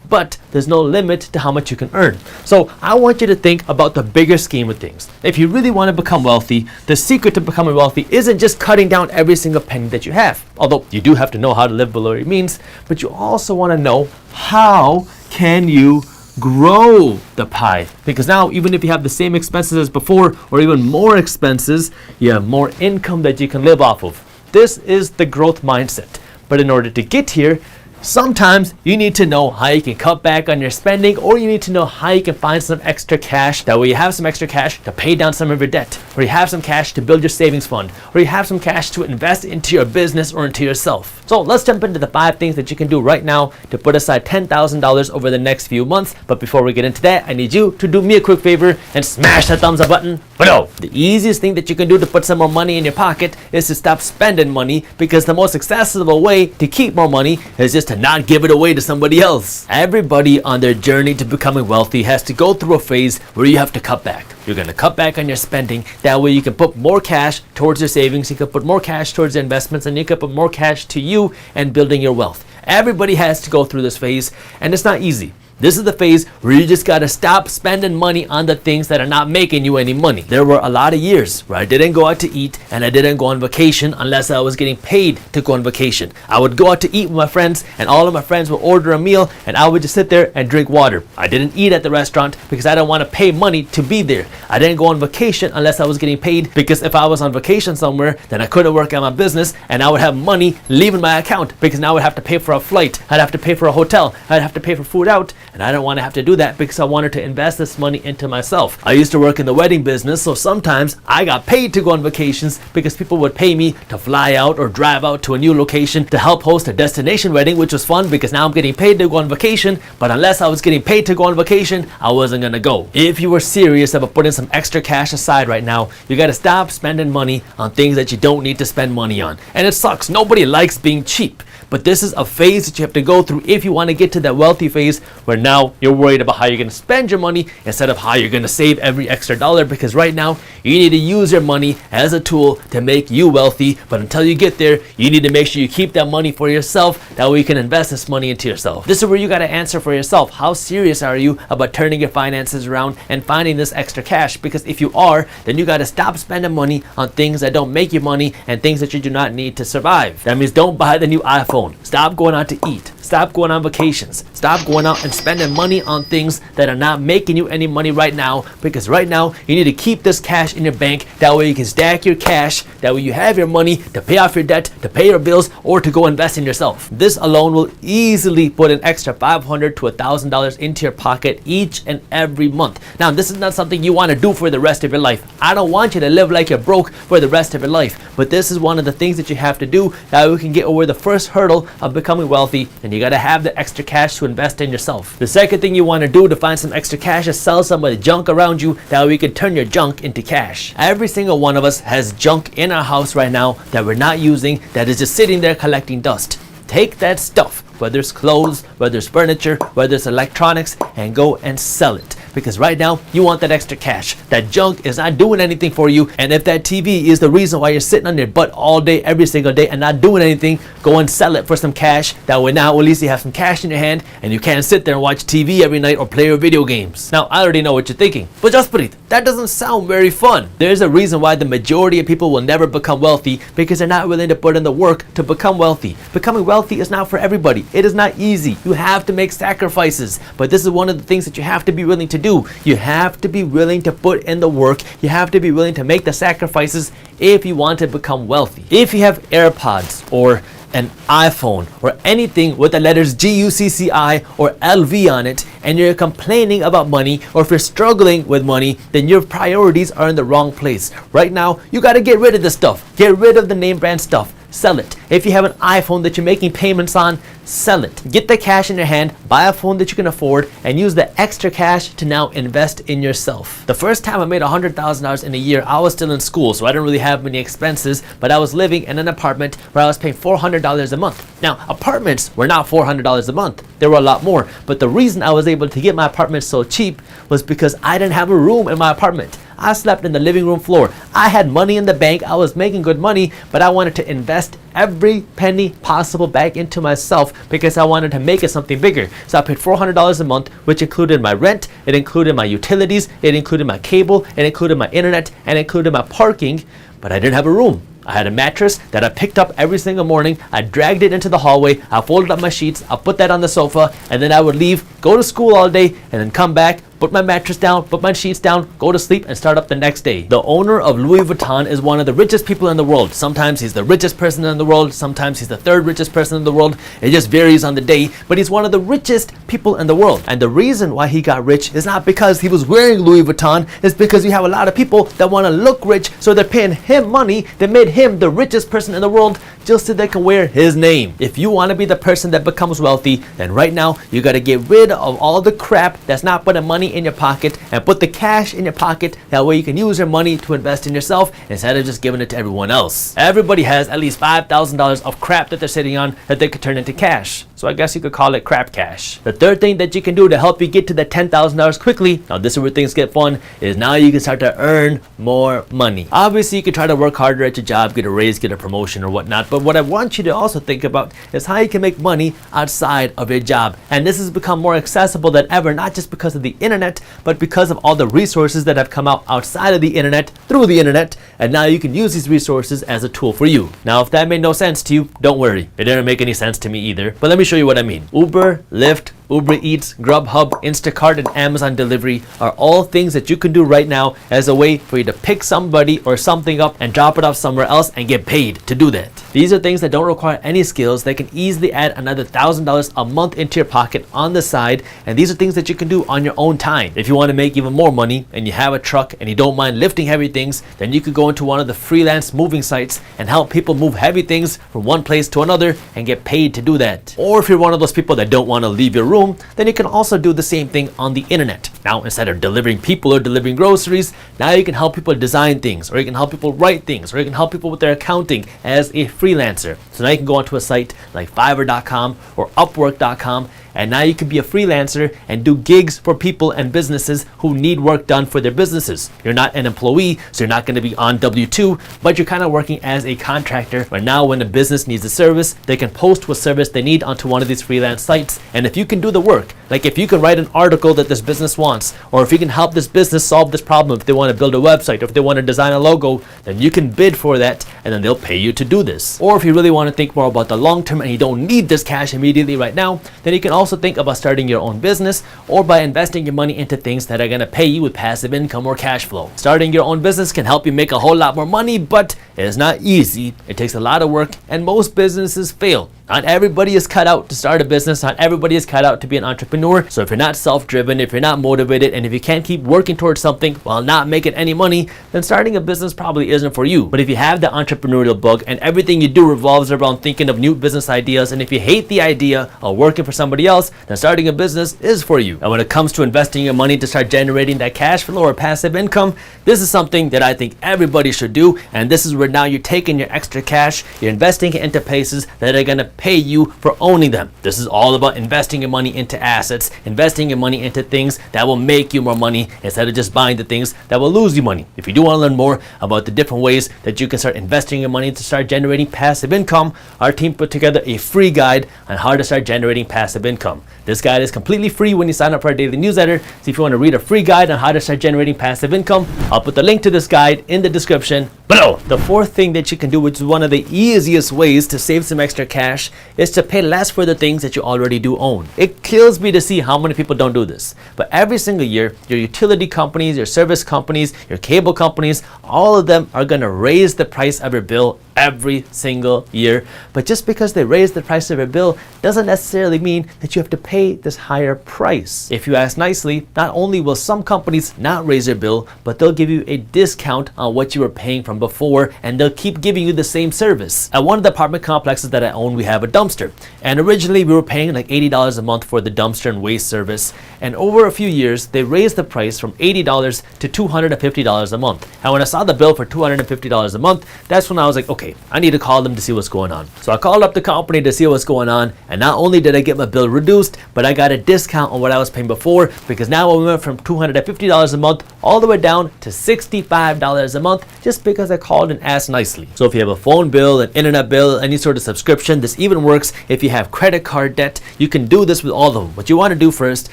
But there's no limit to how much you can earn. So I want you to think about the bigger scheme of things. If you really want to become wealthy, the secret to becoming wealthy isn't just cutting down every single penny that you have. Although you do have to know how to live below your means, but you also want to know how can you grow the pie. Because now, even if you have the same expenses as before, or even more expenses, you have more income that you can live off of. This is the growth mindset. But in order to get here, sometimes you need to know how you can cut back on your spending, or you need to know how you can find some extra cash. That way you have some extra cash to pay down some of your debt, or you have some cash to build your savings fund, or you have some cash to invest into your business or into yourself. So let's jump into the 5 things that you can do right now to put aside $10,000 over the next few months. But before we get into that, I need you to do me a quick favor and smash that thumbs up button below. The easiest thing that you can do to put some more money in your pocket is to stop spending money, because the most accessible way to keep more money is just to not give it away to somebody else. Everybody on their journey to becoming wealthy has to go through a phase where you have to cut back. You're going to cut back on your spending. That way you can put more cash towards your savings, you can put more cash towards your investments, and you can put more cash to you and building your wealth. Everybody has to go through this phase, and it's not easy. This is the phase where you just got to stop spending money on the things that are not making you any money. There were a lot of years where I didn't go out to eat and I didn't go on vacation unless I was getting paid to go on vacation. I would go out to eat with my friends, and all of my friends would order a meal, and I would just sit there and drink water. I didn't eat at the restaurant because I didn't want to pay money to be there. I didn't go on vacation unless I was getting paid, because if I was on vacation somewhere, then I couldn't work on my business and I would have money leaving my account, because now I would have to pay for a flight, I'd have to pay for a hotel, I'd have to pay for food out. And I don't want to have to do that, because I wanted to invest this money into myself. I used to work in the wedding business, so sometimes I got paid to go on vacations because people would pay me to fly out or drive out to a new location to help host a destination wedding, which was fun because now I'm getting paid to go on vacation. But unless I was getting paid to go on vacation, I wasn't gonna go. If you were serious about putting some extra cash aside right now, you gotta stop spending money on things that you don't need to spend money on. And it sucks. Nobody likes being cheap. But this is a phase that you have to go through if you want to get to that wealthy phase, where now you're worried about how you're going to spend your money instead of how you're going to save every extra dollar. Because right now you need to use your money as a tool to make you wealthy. But until you get there, you need to make sure you keep that money for yourself. That way you can invest this money into yourself. This is where you got to answer for yourself. How serious are you about turning your finances around and finding this extra cash? Because if you are, then you got to stop spending money on things that don't make you money and things that you do not need to survive. That means don't buy the new iPhone. Stop going out to eat. Stop going on vacations. Stop going out and spending money on things that are not making you any money right now, because right now you need to keep this cash in your bank. That way you can stack your cash. That way you have your money to pay off your debt, to pay your bills, or to go invest in yourself. This alone will easily put an extra $500 to $1,000 into your pocket each and every month. Now, this is not something you want to do for the rest of your life. I don't want you to live like you're broke for the rest of your life. But this is one of the things that you have to do, that we can get over the first hurdle of becoming wealthy, and you got to have the extra cash to invest in yourself. The second thing you want to do to find some extra cash is sell some of the junk around you. That way you can turn your junk into cash. Every single one of us has junk in our house right now that we're not using, that is just sitting there collecting dust. Take that stuff, whether it's clothes, whether it's furniture, whether it's electronics, and go and sell it. because right now you want that extra cash. That junk is not doing anything for you, and if that TV is the reason why you're sitting on your butt all day, every single day, and not doing anything, go and sell it for some cash. That way now at least you have some cash in your hand, and you can't sit there and watch TV every night or play your video games. Now I already know what you're thinking, but Jasprit, that doesn't sound very fun. There's a reason why the majority of people will never become wealthy, because they're not willing to put in the work to become wealthy. Becoming wealthy is not for everybody. It is not easy. You have to make sacrifices, but this is one of the things that you have to be willing to do. You have to be willing to put in the work. You have to be willing to make the sacrifices if you want to become wealthy. If you have AirPods or an iPhone or anything with the letters GUCCI or LV on it, and you're complaining about money, or if you're struggling with money, then your priorities are in the wrong place. Right now, you got to get rid of this stuff. Get rid of the name brand stuff. Sell it. If you have an iPhone that you're making payments on, sell it. Get the cash in your hand, buy a phone that you can afford, and use the extra cash to now invest in yourself. The first time I made $100,000 in a year, I was still in school, so I didn't really have many expenses, but I was living in an apartment where I was paying $400 a month. Now, apartments were not $400 a month. They were a lot more, but the reason I was able to get my apartment so cheap was because I didn't have a room in my apartment. I slept in the living room floor. I had money in the bank. I was making good money, but I wanted to invest every penny possible back into myself because I wanted to make it something bigger. So I paid $400 a month, which included my rent, it included my utilities, it included my cable, it included my internet, and it included my parking, but I didn't have a room. I had a mattress that I picked up every single morning. I dragged it into the hallway. I folded up my sheets. I put that on the sofa, and then I would leave, go to school all day, and then come back, put my mattress down, put my sheets down, go to sleep, and start up the next day. The owner of Louis Vuitton is one of the richest people in the world. Sometimes he's the richest person in the world. Sometimes he's the third richest person in the world. It just varies on the day, but he's one of the richest people in the world. And the reason why he got rich is not because he was wearing Louis Vuitton. It's because you have a lot of people that want to look rich, so they're paying him money that made him the richest person in the world just so they can wear his name. If you want to be the person that becomes wealthy, then right now you got to get rid of all the crap that's not putting money in your pocket and put the cash in your pocket. That way you can use your money to invest in yourself instead of just giving it to everyone else. Everybody has at least $5,000 of crap that they're sitting on that they could turn into cash. So I guess you could call it crap cash. The third thing that you can do to help you get to the $10,000 quickly, now this is where things get fun, is now you can start to earn more money. Obviously you can try to work harder at your job, get a raise, get a promotion or whatnot, but what I want you to also think about is how you can make money outside of your job. And this has become more accessible than ever, not just because of the internet, but because of all the resources that have come out outside of the internet, through the internet, and now you can use these resources as a tool for you. Now if that made no sense to you, don't worry, it didn't make any sense to me either, but let me show you what I mean. Uber, Lyft, Uber Eats, Grubhub, Instacart, and Amazon delivery are all things that you can do right now as a way for you to pick somebody or something up and drop it off somewhere else and get paid to do that. These are things that don't require any skills. They can easily add another $1,000 a month into your pocket on the side, and these are things that you can do on your own time. If you want to make even more money and you have a truck and you don't mind lifting heavy things, then you could go into one of the freelance moving sites and help people move heavy things from one place to another and get paid to do that. Or if you're one of those people that don't want to leave your room, then you can also do the same thing on the internet. Now, instead of delivering people or delivering groceries, now you can help people design things, or you can help people write things, or you can help people with their accounting as a freelancer. So now you can go onto a site like Fiverr.com or Upwork.com, and now you can be a freelancer and do gigs for people and businesses who need work done for their businesses. You're not an employee, so you're not going to be on W-2, but you're kind of working as a contractor, where now when a business needs a service, they can post what service they need onto one of these freelance sites. And if you can do the work, like if you can write an article that this business wants, or if you can help this business solve this problem, if they want to build a website, or if they want to design a logo, then you can bid for that, and then they'll pay you to do this. Or if you really want to think more about the long term and you don't need this cash immediately right now, then you can also think about starting your own business, or by investing your money into things that are going to pay you with passive income or cash flow. Starting your own business can help you make a whole lot more money, but it is not easy. It takes a lot of work, and most businesses fail. Not everybody is cut out to start a business. Not everybody is cut out to be an entrepreneur. So if you're not self-driven, if you're not motivated, and if you can't keep working towards something while not making any money, then starting a business probably isn't for you. But if you have the entrepreneurial bug and everything you do revolves around thinking of new business ideas, and if you hate the idea of working for somebody else, then starting a business is for you. And when it comes to investing your money to start generating that cash flow or passive income, this is something that I think everybody should do. And this is where now you're taking your extra cash, you're investing it into places that are going to pay you for owning them. This is all about investing your money into assets, investing your money into things that will make you more money instead of just buying the things that will lose you money. If you do want to learn more about the different ways that you can start investing your money to start generating passive income, our team put together a free guide on how to start generating passive income. This guide is completely free when you sign up for our daily newsletter. So if you want to read a free guide on how to start generating passive income, I'll put the link to this guide in the description below. The fourth thing that you can do, which is one of the easiest ways to save some extra cash, is to pay less for the things that you already do own. It kills me to see how many people don't do this. But every single year, your utility companies, your service companies, your cable companies, all of them are going to raise the price of your bill every single year. But just because they raise the price of your bill doesn't necessarily mean that you have to pay this higher price. If you ask nicely, not only will some companies not raise your bill, but they'll give you a discount on what you were paying from before, and they'll keep giving you the same service. At one of the apartment complexes that I own, we have a dumpster. And originally we were paying like $80 a month for the dumpster and waste service. And over a few years, they raised the price from $80 to $250 a month. And when I saw the bill for $250 a month, that's when I was like, okay, I need to call them to see what's going on. So I called up the company to see what's going on, and not only did I get my bill reduced, but I got a discount on what I was paying before, because now we went from $250 a month all the way down to $65 a month, just because I called and asked nicely. So if you have a phone bill, an internet bill, any sort of subscription, this even works if you have credit card debt. You can do this with all of them. What you want to do first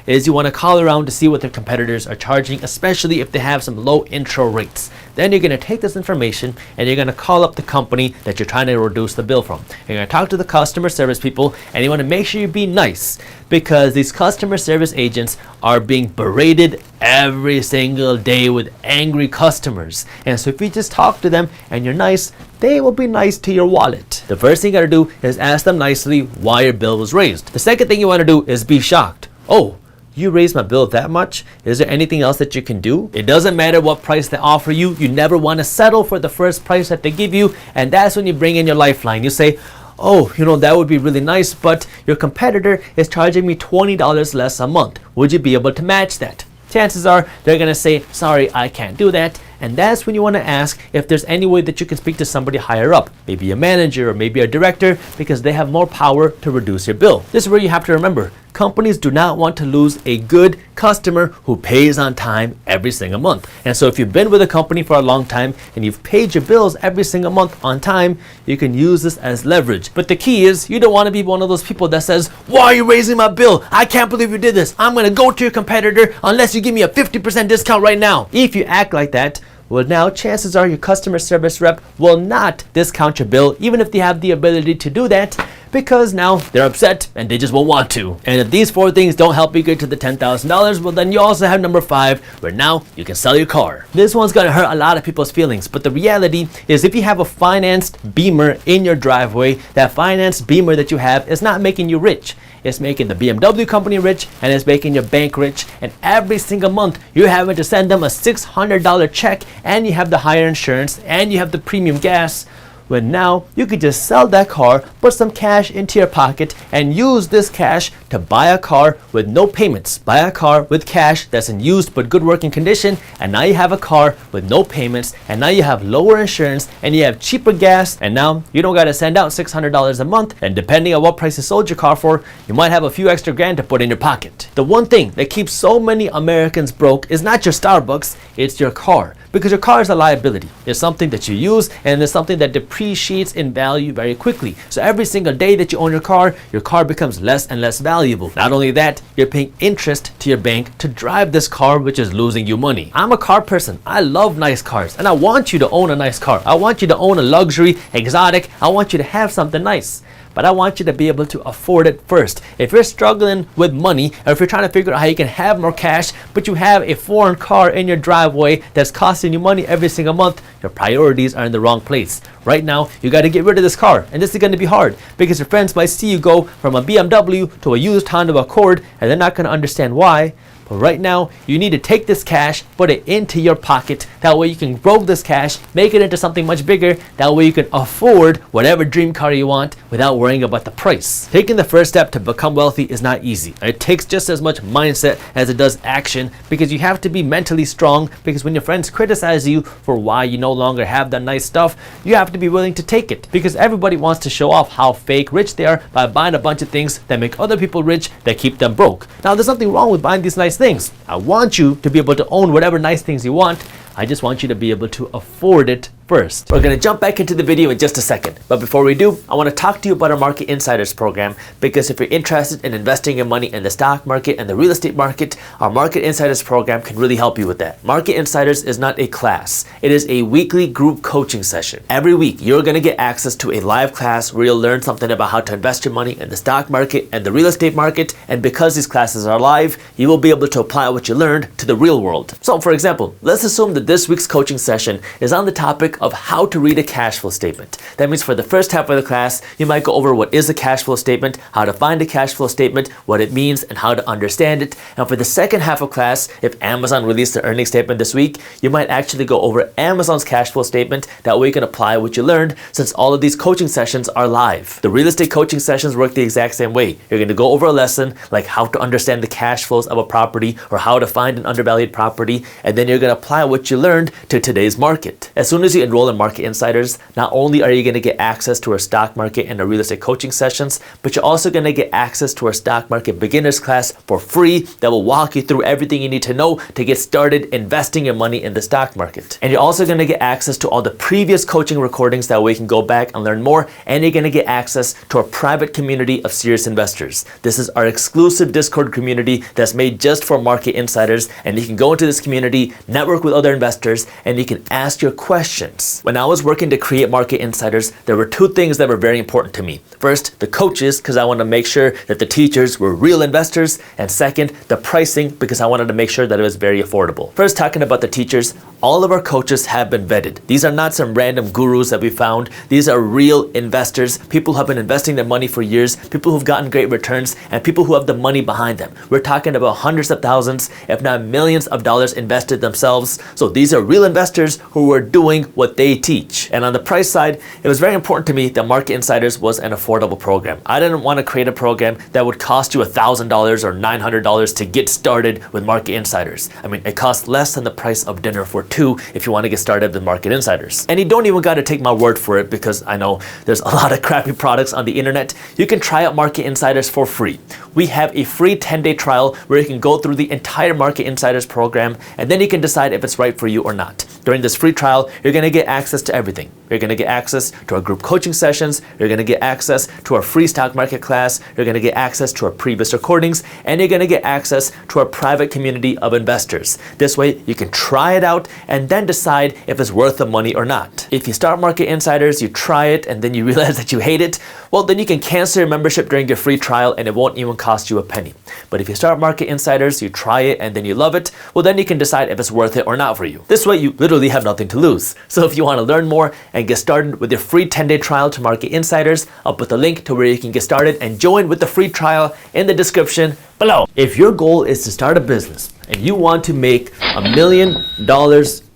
is you want to call around to see what their competitors are charging, especially if they have some low intro rates. Then you're going to take this information and you're going to call up the company that you're trying to reduce the bill from. You're going to talk to the customer service people, and you want to make sure you be nice, because these customer service agents are being berated every single day with angry customers. And so if you just talk to them and you're nice, they will be nice to your wallet. The first thing you got to do is ask them nicely why your bill was raised. The second thing you want to do is be shocked. Oh, you raised my bill that much? Is there anything else that you can do? It doesn't matter what price they offer you. You never want to settle for the first price that they give you. And that's when you bring in your lifeline. You say, oh, that would be really nice, but your competitor is charging me $20 less a month. Would you be able to match that? Chances are they're going to say, sorry, I can't do that. And that's when you want to ask if there's any way that you can speak to somebody higher up, maybe a manager or maybe a director, because they have more power to reduce your bill. This is where you have to remember, companies do not want to lose a good customer who pays on time every single month. And so if you've been with a company for a long time and you've paid your bills every single month on time, you can use this as leverage. But the key is, you don't want to be one of those people that says, why are you raising my bill? I can't believe you did this. I'm going to go to your competitor unless you give me a 50% discount right now. If you act like that, well, now chances are your customer service rep will not discount your bill, even if they have the ability to do that, because now they're upset and they just won't want to. And if these four things don't help you get to the $10,000, well, then you also have number 5, where now you can sell your car. This one's gonna hurt a lot of people's feelings, but the reality is, if you have a financed Beamer in your driveway, that financed Beamer that you have is not making you rich. It's making the BMW company rich, and it's making your bank rich. And every single month, you're having to send them a $600 check, and you have the higher insurance, and you have the premium gas. When now you could just sell that car, put some cash into your pocket, and use this cash to buy a car with no payments. Buy a car with cash that's in used but good working condition, and now you have a car with no payments, and now you have lower insurance, and you have cheaper gas, and now you don't got to send out $600 a month, and depending on what price you sold your car for, you might have a few extra grand to put in your pocket. The one thing that keeps so many Americans broke is not your Starbucks, it's your car. Because your car is a liability. It's something that you use, and it's something that depreciates in value very quickly. So every single day that you own your car becomes less and less valuable. Not only that, you're paying interest to your bank to drive this car, which is losing you money. I'm a car person. I love nice cars, and I want you to own a nice car. I want you to own a luxury, exotic. I want you to have something nice. But I want you to be able to afford it first. If you're struggling with money, or if you're trying to figure out how you can have more cash, but you have a foreign car in your driveway that's costing you money every single month, your priorities are in the wrong place. Right now, you got to get rid of this car, and this is going to be hard, because your friends might see you go from a BMW to a used Honda Accord, and they're not going to understand why. But right now, you need to take this cash, put it into your pocket. That way you can grow this cash, make it into something much bigger. That way you can afford whatever dream car you want without worrying about the price. Taking the first step to become wealthy is not easy. It takes just as much mindset as it does action, because you have to be mentally strong, because when your friends criticize you for why you no longer have that nice stuff, you have to be willing to take it, because everybody wants to show off how fake rich they are by buying a bunch of things that make other people rich that keep them broke. Now, there's nothing wrong with buying these nice things. I want you to be able to own whatever nice things you want. I just want you to be able to afford it first. We're going to jump back into the video in just a second. But before we do, I want to talk to you about our Market Insiders program, because if you're interested in investing your money in the stock market and the real estate market, our Market Insiders program can really help you with that. Market Insiders is not a class. It is a weekly group coaching session. Every week, you're going to get access to a live class where you'll learn something about how to invest your money in the stock market and the real estate market. And because these classes are live, you will be able to apply what you learned to the real world. So for example, let's assume that this week's coaching session is on the topic of how to read a cash flow statement. That means for the first half of the class, you might go over what is a cash flow statement, how to find a cash flow statement, what it means, and how to understand it. And for the second half of class, if Amazon released their earnings statement this week, you might actually go over Amazon's cash flow statement. That way you can apply what you learned, since all of these coaching sessions are live. The real estate coaching sessions work the exact same way. You're going to go over a lesson like how to understand the cash flows of a property or how to find an undervalued property, and then you're going to apply what you learned to today's market. As soon as you enroll in Market Insiders, not only are you going to get access to our stock market and our real estate coaching sessions, but you're also going to get access to our stock market beginners class for free that will walk you through everything you need to know to get started investing your money in the stock market. And you're also going to get access to all the previous coaching recordings, that way you can go back and learn more, and you're going to get access to our private community of serious investors. This is our exclusive Discord community that's made just for Market Insiders, and you can go into this community, network with other investors, and you can ask your questions. When I was working to create Market Insiders, there were two things that were very important to me. First, the coaches, because I wanted to make sure that the teachers were real investors, and second, the pricing, because I wanted to make sure that it was very affordable. First, talking about the teachers, all of our coaches have been vetted. These are not some random gurus that we found. These are real investors, people who have been investing their money for years, people who've gotten great returns, and people who have the money behind them. We're talking about hundreds of thousands, if not millions of dollars invested themselves. So these are real investors who are doing what they teach. And on the price side, it was very important to me that Market Insiders was an affordable program. I didn't want to create a program that would cost you $1,000 or $900 to get started with Market Insiders. I mean, it costs less than the price of dinner for two if you want to get started with Market Insiders. And you don't even got to take my word for it, because I know there's a lot of crappy products on the internet. You can try out Market Insiders for free. We have a free 10-day trial where you can go through the entire Market Insiders program, and then you can decide if it's right for you or not. During this free trial, you're going to get access to everything. You're going to get access to our group coaching sessions. You're going to get access to our free stock market class. You're going to get access to our previous recordings, and you're going to get access to our private community of investors. This way, you can try it out and then decide if it's worth the money or not. If you start Market Insiders, you try it, and then you realize that you hate it, well, then you can cancel your membership during your free trial, and it won't even cost you a penny. But if you start Market Insiders, you try it, and then you love it, well, then you can decide if it's worth it or not for you. This way, you literally have nothing to lose. So if you want to learn more and get started with your free 10-day trial to Market Insiders, I'll put the link to where you can get started and join with the free trial in the description below. If your goal is to start a business and you want to make $1 million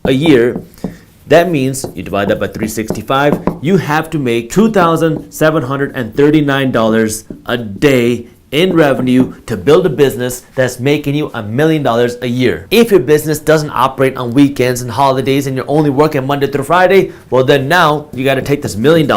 a year, that means you divide that by 365, you have to make $2,739 a day in revenue to build a business that's making you $1 million a year. If your business doesn't operate on weekends and holidays and you're only working Monday through Friday, well then now you got to take this $1 million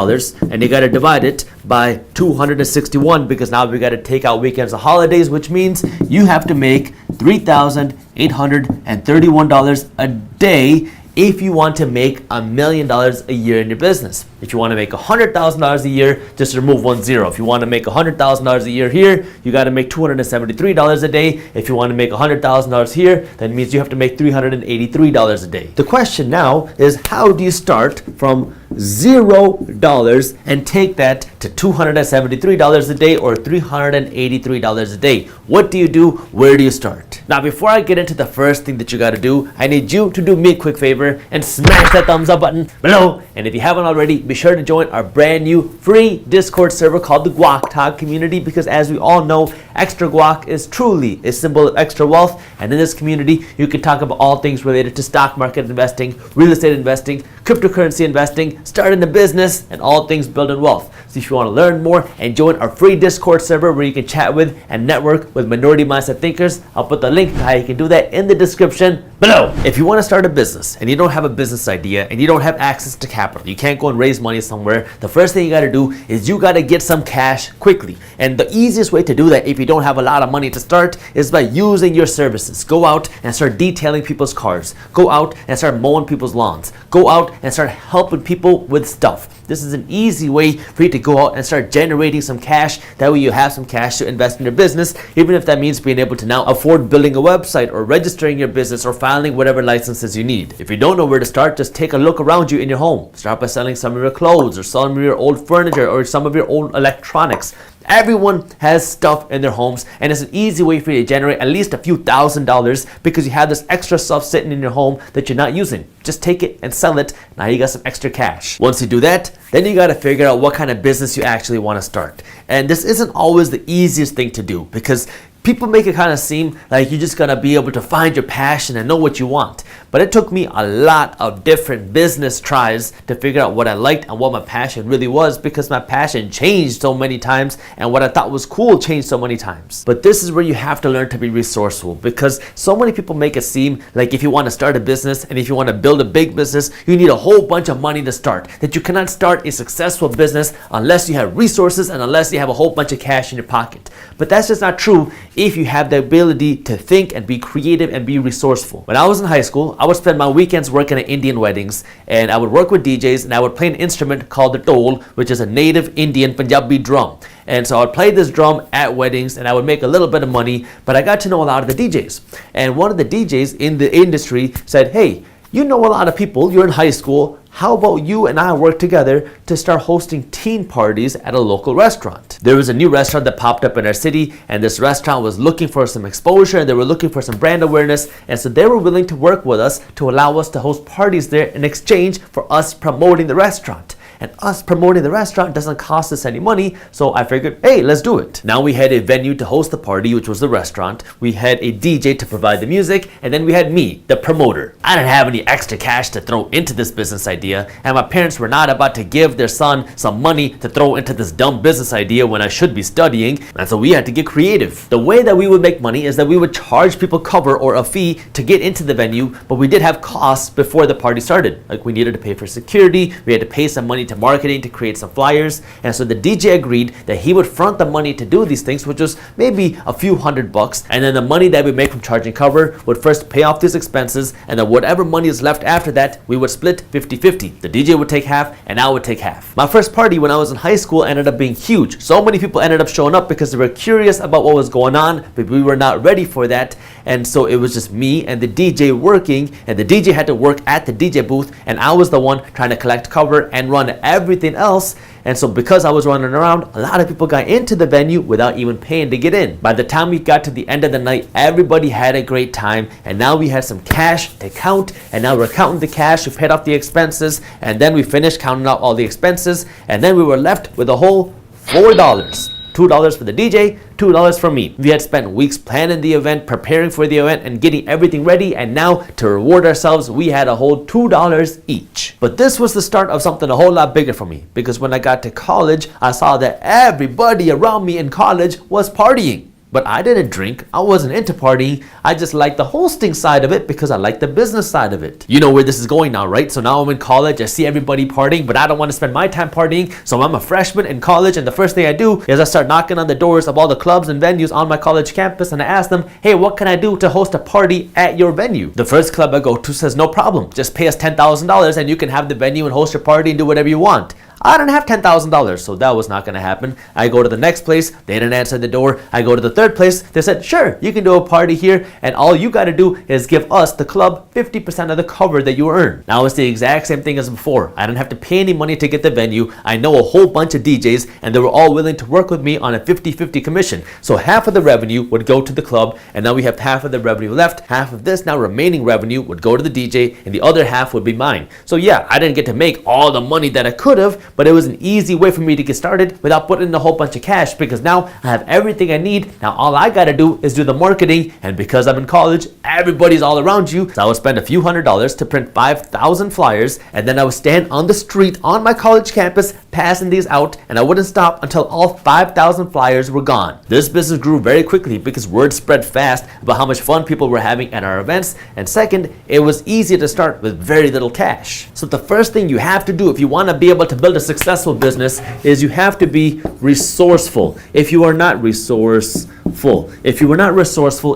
and you got to divide it by 261, because now we got to take out weekends and holidays, which means you have to make $3,831 a day if you want to make $1 million a year in your business. If you want to make $100,000 a year, just remove 1 0. If you want to make $100,000 a year here, you got to make $273 a day. If you want to make $100,000 here, that means you have to make $383 a day. The question now is, how do you start from $0 and take that to $273 a day or $383 a day? What do? Where do you start? Now, before I get into the first thing that you got to do, I need you to do me a quick favor. favor and smash that thumbs up button below. And if you haven't already, be sure to join our brand new free Discord server called the Guac Talk community, because as we all know, extra guac is truly a symbol of extra wealth. And in this community, you can talk about all things related to stock market investing, real estate investing, cryptocurrency investing, starting a business, and all things building wealth. So if you want to learn more and join our free Discord server where you can chat with and network with minority mindset thinkers, I'll put the link to how you can do that in the description below. If you want to start a business and you don't have a business idea and you don't have access to capital, you can't go and raise money somewhere, the first thing you got to do is you got to get some cash quickly. And the easiest way to do that if you don't have a lot of money to start is by using your services. Go out and start detailing people's cars. Go out and start mowing people's lawns. Go out and start helping people with stuff. This is an easy way for you to go out and start generating some cash. That way you have some cash to invest in your business, even if that means being able to now afford building a website or registering your business or filing whatever licenses you need. If you don't know where to start, just take a look around you in your home. Start by selling some of your clothes or some of your old furniture or some of your old electronics. Everyone has stuff in their homes, and it's an easy way for you to generate at least a few $1,000s because you have this extra stuff sitting in your home that you're not using. Just take it and sell it. Now you got some extra cash. Once you do that, then you got to figure out what kind of business you actually want to start. And this isn't always the easiest thing to do because people make it kind of seem like you're just gonna be able to find your passion and know what you want. But it took me a lot of different business tries to figure out what I liked and what my passion really was, because my passion changed so many times and what I thought was cool changed so many times. But this is where you have to learn to be resourceful, because so many people make it seem like if you want to start a business and if you want to build a big business, you need a whole bunch of money to start. That you cannot start a successful business unless you have resources and unless you have a whole bunch of cash in your pocket. But that's just not true if you have the ability to think and be creative and be resourceful. When I was in high school, I would spend my weekends working at Indian weddings, and I would work with DJs, and I would play an instrument called the dhol, which is a native Indian Punjabi drum. And so I would play this drum at weddings, and I would make a little bit of money, but I got to know a lot of the DJs. And one of the DJs in the industry said, "Hey, you know a lot of people, you're in high school, how about you and I work together to start hosting teen parties at a local restaurant?" There was a new restaurant that popped up in our city, and this restaurant was looking for some exposure and they were looking for some brand awareness, and so they were willing to work with us to allow us to host parties there in exchange for us promoting the restaurant. And us promoting the restaurant doesn't cost us any money, so I figured, hey, let's do it. Now we had a venue to host the party, which was the restaurant. We had a DJ to provide the music, and then we had me, the promoter. I didn't have any extra cash to throw into this business idea, and my parents were not about to give their son some money to throw into this dumb business idea when I should be studying, and so we had to get creative. The way that we would make money is that we would charge people cover or a fee to get into the venue, but we did have costs before the party started. Like we needed to pay for security, we had to pay some money to marketing to create some flyers, and so the DJ agreed that he would front the money to do these things, which was maybe a few $100, and then the money that we make from charging cover would first pay off these expenses, and then whatever money is left after that, we would split 50-50. The DJ would take half and I would take half. My first party when I was in high school ended up being huge. So many people ended up showing up because they were curious about what was going on, but we were not ready for that, and so it was just me and the DJ working, and the DJ had to work at the DJ booth, and I was the one trying to collect cover and run everything else. And so because I was running around, a lot of people got into the venue without even paying to get in. By the time we got to the end of the night, everybody had a great time, and now we had some cash to count, and now we're counting the cash, we paid off the expenses, and then we finished counting out all the expenses, and then we were left with a whole $4. $2 for the DJ, $2 for me. We had spent weeks planning the event, preparing for the event, and getting everything ready, and now to reward ourselves, we had a whole $2 each. But this was the start of something a whole lot bigger for me, because when I got to college, I saw that everybody around me in college was partying. But I didn't drink, I wasn't into partying, I just liked the hosting side of it because I liked the business side of it. You know where this is going now, right? So now I'm in college, I see everybody partying, but I don't want to spend my time partying, so I'm a freshman in college, and the first thing I do is I start knocking on the doors of all the clubs and venues on my college campus, and I ask them, hey, what can I do to host a party at your venue? The first club I go to says, no problem, just pay us $10,000 and you can have the venue and host your party and do whatever you want. I don't have $10,000, so that was not going to happen. I go to the next place, they didn't answer the door. I go to the third place, they said, sure, you can do a party here, and all you got to do is give us, the club, 50% of the cover that you earn. Now it's the exact same thing as before. I didn't have to pay any money to get the venue. I know a whole bunch of DJs, and they were all willing to work with me on a 50-50 commission. So half of the revenue would go to the club, and now we have half of the revenue left. Half of this now remaining revenue would go to the DJ, and the other half would be mine. So yeah, I didn't get to make all the money that I could have, but it was an easy way for me to get started without putting in a whole bunch of cash, because now I have everything I need. Now all I gotta do is do the marketing, and because I'm in college, everybody's all around you. So I would spend a few $100s to print 5,000 flyers, and then I would stand on the street on my college campus passing these out, and I wouldn't stop until all 5,000 flyers were gone. This business grew very quickly because word spread fast about how much fun people were having at our events, and second, it was easy to start with very little cash. So the first thing you have to do if you want to be able to build a successful business is you have to be resourceful. If you are not resourceful,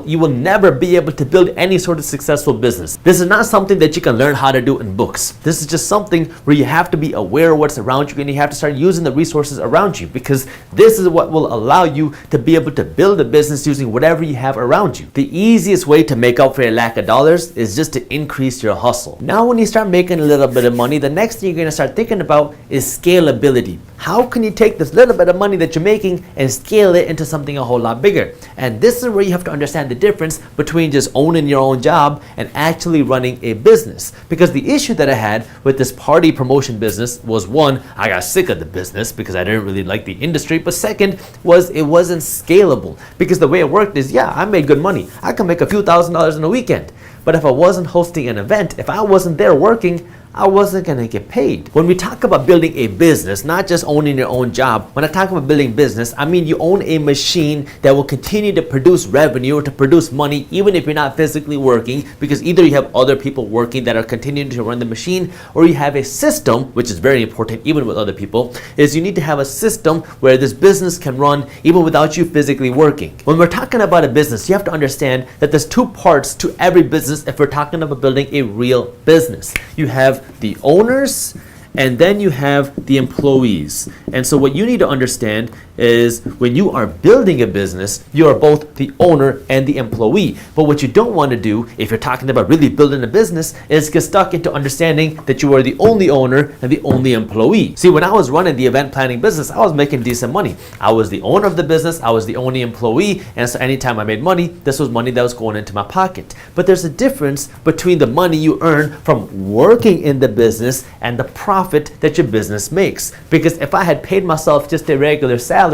you will never be able to build any sort of successful business. This is not something that you can learn how to do in books. This is just something where you have to be aware of what's around you, and you have to start using the resources around you, because this is what will allow you to be able to build a business using whatever you have around you. The easiest way to make up for your lack of dollars is just to increase your hustle. Now when you start making a little bit of money, the next thing you're going to start thinking about is scalability. How can you take this little bit of money that you're making and scale it into something a whole lot bigger? And this is where you have to understand the difference between just owning your own job and actually running a business. Because the issue that I had with this party promotion business was, one, I got sick of the business because I didn't really like the industry, but second was it wasn't scalable, because the way it worked is, yeah, I made good money. I can make a few $1,000s in a weekend. But if I wasn't hosting an event, if I wasn't there working, I wasn't going to get paid. When we talk about building a business, not just owning your own job, when I talk about building business, I mean you own a machine that will continue to produce revenue or to produce money even if you're not physically working, because either you have other people working that are continuing to run the machine, or you have a system, which is very important even with other people, is you need to have a system where this business can run even without you physically working. When we're talking about a business, you have to understand that there's two parts to every business if we're talking about building a real business. You have the owners, and then you have the employees. And so what you need to understand is when you are building a business, you are both the owner and the employee. But what you don't want to do if you're talking about really building a business is get stuck into understanding that you are the only owner and the only employee. See, when I was running the event planning business, I was making decent money. I was the owner of the business, I was the only employee, and so anytime I made money, this was money that was going into my pocket. But there's a difference between the money you earn from working in the business and the profit that your business makes. Because if I had paid myself just a regular salary,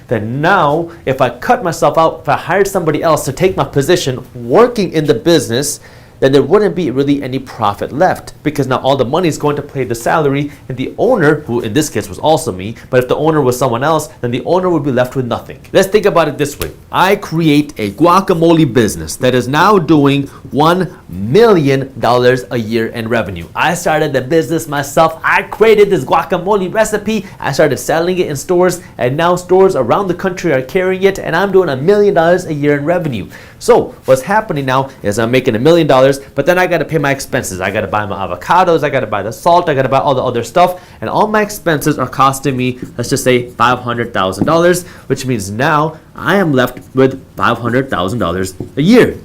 then now if I cut myself out, if I hired somebody else to take my position working in the business, then there wouldn't be really any profit left, because now all the money is going to pay the salary, and the owner, who in this case was also me, but if the owner was someone else, then the owner would be left with nothing. Let's think about it this way. I create a guacamole business that is now doing $1 million a year in revenue. I started the business myself. I created this guacamole recipe. I started selling it in stores, and now stores around the country are carrying it, and I'm doing $1 million a year in revenue. So what's happening now is I'm making $1 million, but then I got to pay my expenses. I got to buy my avocados, I got to buy the salt, I got to buy all the other stuff, and all my expenses are costing me, let's just say $500,000, which means now I am left with $500,000 a year.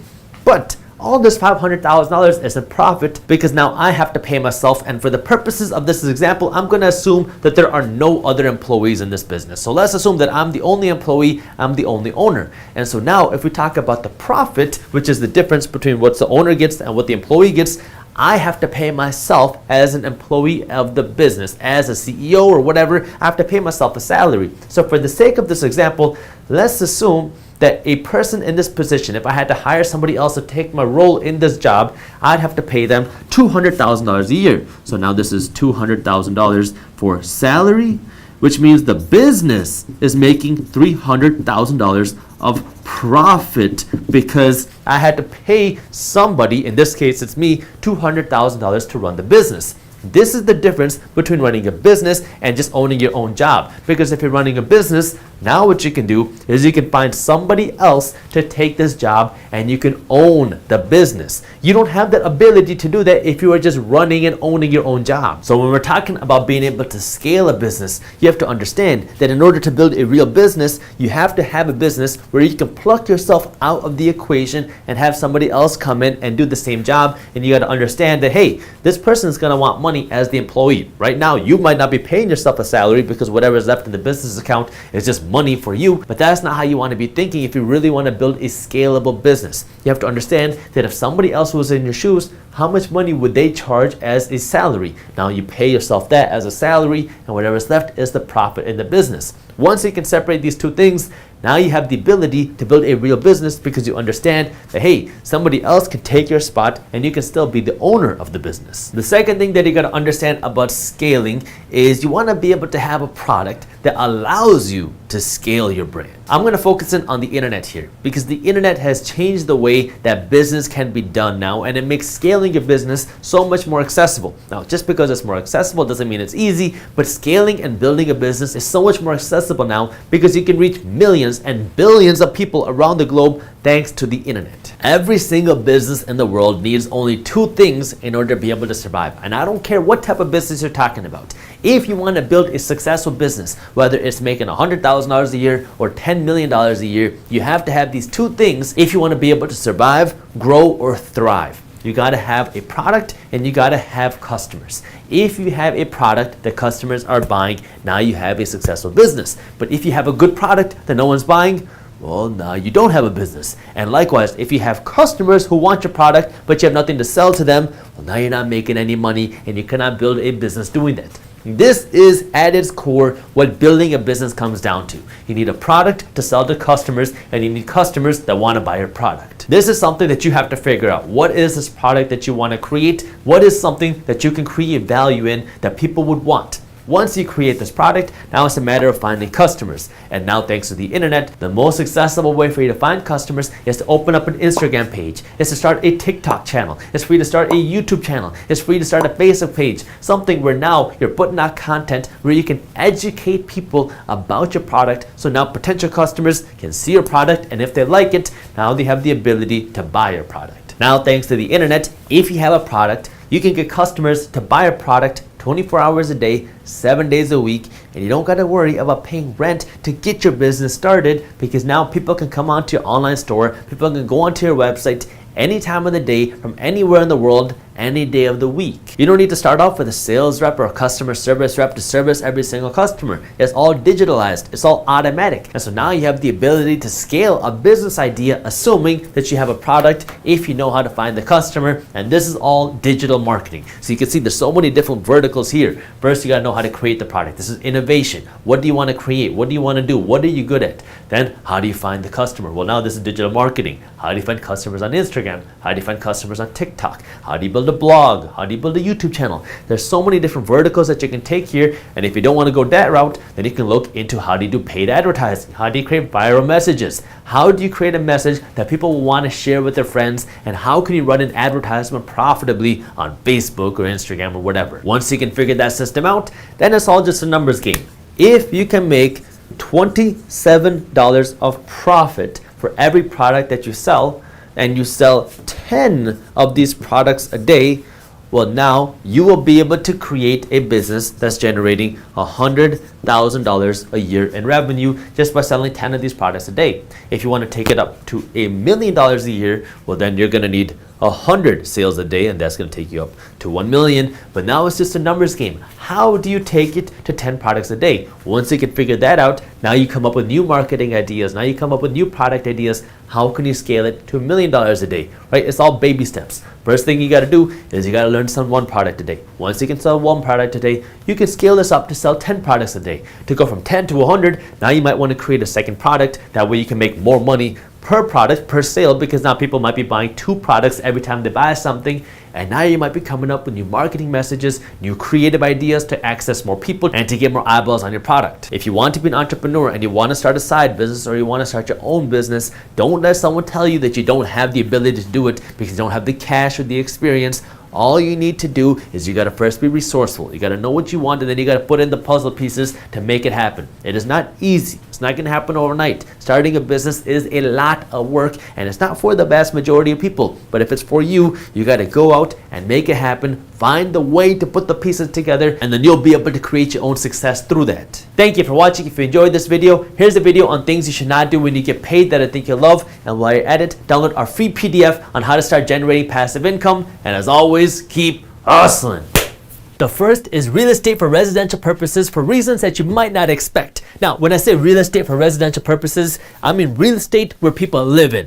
But all this $500,000 is a profit because now I have to pay myself, and for the purposes of this example, I'm going to assume that there are no other employees in this business. So let's assume that I'm the only employee, I'm the only owner. And so now if we talk about the profit, which is the difference between what the owner gets and what the employee gets, I have to pay myself as an employee of the business, as a CEO or whatever. I have to pay myself a salary. So for the sake of this example, let's assume that a person in this position, if I had to hire somebody else to take my role in this job, I'd have to pay them $200,000 a year. So now this is $200,000 for salary, which means the business is making $300,000 of profit because I had to pay somebody, in this case it's me, $200,000 to run the business. This is the difference between running a business and just owning your own job. Because if you're running a business, now what you can do is you can find somebody else to take this job and you can own the business. You don't have that ability to do that if you are just running and owning your own job. So when we're talking about being able to scale a business, you have to understand that in order to build a real business, you have to have a business where you can pluck yourself out of the equation and have somebody else come in and do the same job. And you got to understand that, hey, this person is going to want money as the employee. Right now, you might not be paying yourself a salary because whatever is left in the business account is just money for you, but that's not how you want to be thinking if you really want to build a scalable business. You have to understand that if somebody else was in your shoes, how much money would they charge as a salary? Now you pay yourself that as a salary, and whatever's left is the profit in the business. Once you can separate these two things, now you have the ability to build a real business because you understand that, hey, somebody else can take your spot and you can still be the owner of the business. The second thing that you got to understand about scaling is you want to be able to have a product that allows you to scale your brand. I'm going to focus in on the internet here because the internet has changed the way that business can be done now, and it makes scaling your business so much more accessible. Now, just because it's more accessible doesn't mean it's easy, but scaling and building a business is so much more accessible now because you can reach millions and billions of people around the globe thanks to the internet. Every single business in the world needs only two things in order to be able to survive. And I don't care what type of business you're talking about. If you want to build a successful business, whether it's making $100,000 a year or $10 million a year, you have to have these two things if you want to be able to survive, grow, or thrive. You got to have a product and you got to have customers. If you have a product that customers are buying, now you have a successful business. But if you have a good product that no one's buying, well, now you don't have a business. And likewise, if you have customers who want your product, but you have nothing to sell to them, well, now you're not making any money and you cannot build a business doing that. This is at its core what building a business comes down to. You need a product to sell to customers, and you need customers that want to buy your product. This is something that you have to figure out. What is this product that you want to create? What is something that you can create value in that people would want? Once you create this product, now it's a matter of finding customers. And now, thanks to the internet, the most accessible way for you to find customers is to open up an Instagram page. It's to start a TikTok channel. It's for you to start a YouTube channel. It's for you to start a Facebook page. Something where now you're putting out content where you can educate people about your product. So now potential customers can see your product, and if they like it, now they have the ability to buy your product. Now, thanks to the internet, if you have a product, you can get customers to buy your product 24 hours a day, 7 days a week, and you don't got to worry about paying rent to get your business started because now people can come onto your online store, people can go onto your website any time of the day from anywhere in the world, any day of the week. You don't need to start off with a sales rep or a customer service rep to service every single customer. It's all digitalized, it's all automatic. And so now you have the ability to scale a business idea assuming that you have a product if you know how to find the customer, and this is all digital marketing. So you can see there's so many different verticals here. First, you gotta know how to create the product. This is innovation. What do you want to create? What do you want to do? What are you good at? Then, how do you find the customer? Well, now this is digital marketing. How do you find customers on Instagram? How do you find customers on TikTok? How do you build a blog? How do you build a YouTube channel? There's so many different verticals that you can take here, and if you don't want to go that route, then you can look into how do you do paid advertising? How do you create viral messages? How do you create a message that people will want to share with their friends? And how can you run an advertisement profitably on Facebook or Instagram or whatever? Once you can figure that system out, then it's all just a numbers game. If you can make $27 of profit for every product that you sell, and you sell 10 of these products a day, well, now you will be able to create a business that's generating $100,000 a year in revenue just by selling 10 of these products a day. If you want to take it up to $1 million a year, well, then you're going to need 100 sales a day, and that's going to take you up to 1 million. But now it's just a numbers game. How do you take it to 10 products a day? Once you can figure that out, now you come up with new marketing ideas. Now you come up with new product ideas. How can you scale it to $1 million a day, right? It's all baby steps. First thing you got to do is you got to learn to sell one product a day. Once you can sell one product a day, you can scale this up to sell 10 products a day. To go from 10 to 100, now you might want to create a second product. That way you can make more money per product, per sale, because now people might be buying 2 products every time they buy something. And now you might be coming up with new marketing messages, new creative ideas to access more people and to get more eyeballs on your product. If you want to be an entrepreneur and you want to start a side business or you want to start your own business, don't let someone tell you that you don't have the ability to do it because you don't have the cash or the experience. All you need to do is you got to first be resourceful. You got to know what you want, and then you got to put in the puzzle pieces to make it happen. It is not easy. It's not going to happen overnight. Starting a business is a lot of work, and it's not for the vast majority of people. But if it's for you, you got to go out and make it happen. Find the way to put the pieces together, and then you'll be able to create your own success through that. Thank you for watching. If you enjoyed this video, here's a video on things you should not do when you get paid that I think you'll love. And while you're at it, download our free PDF on how to start generating passive income. And as always, keep hustling. The first is real estate for residential purposes for reasons that you might not expect. Now, when I say real estate for residential purposes, I mean real estate where people live in.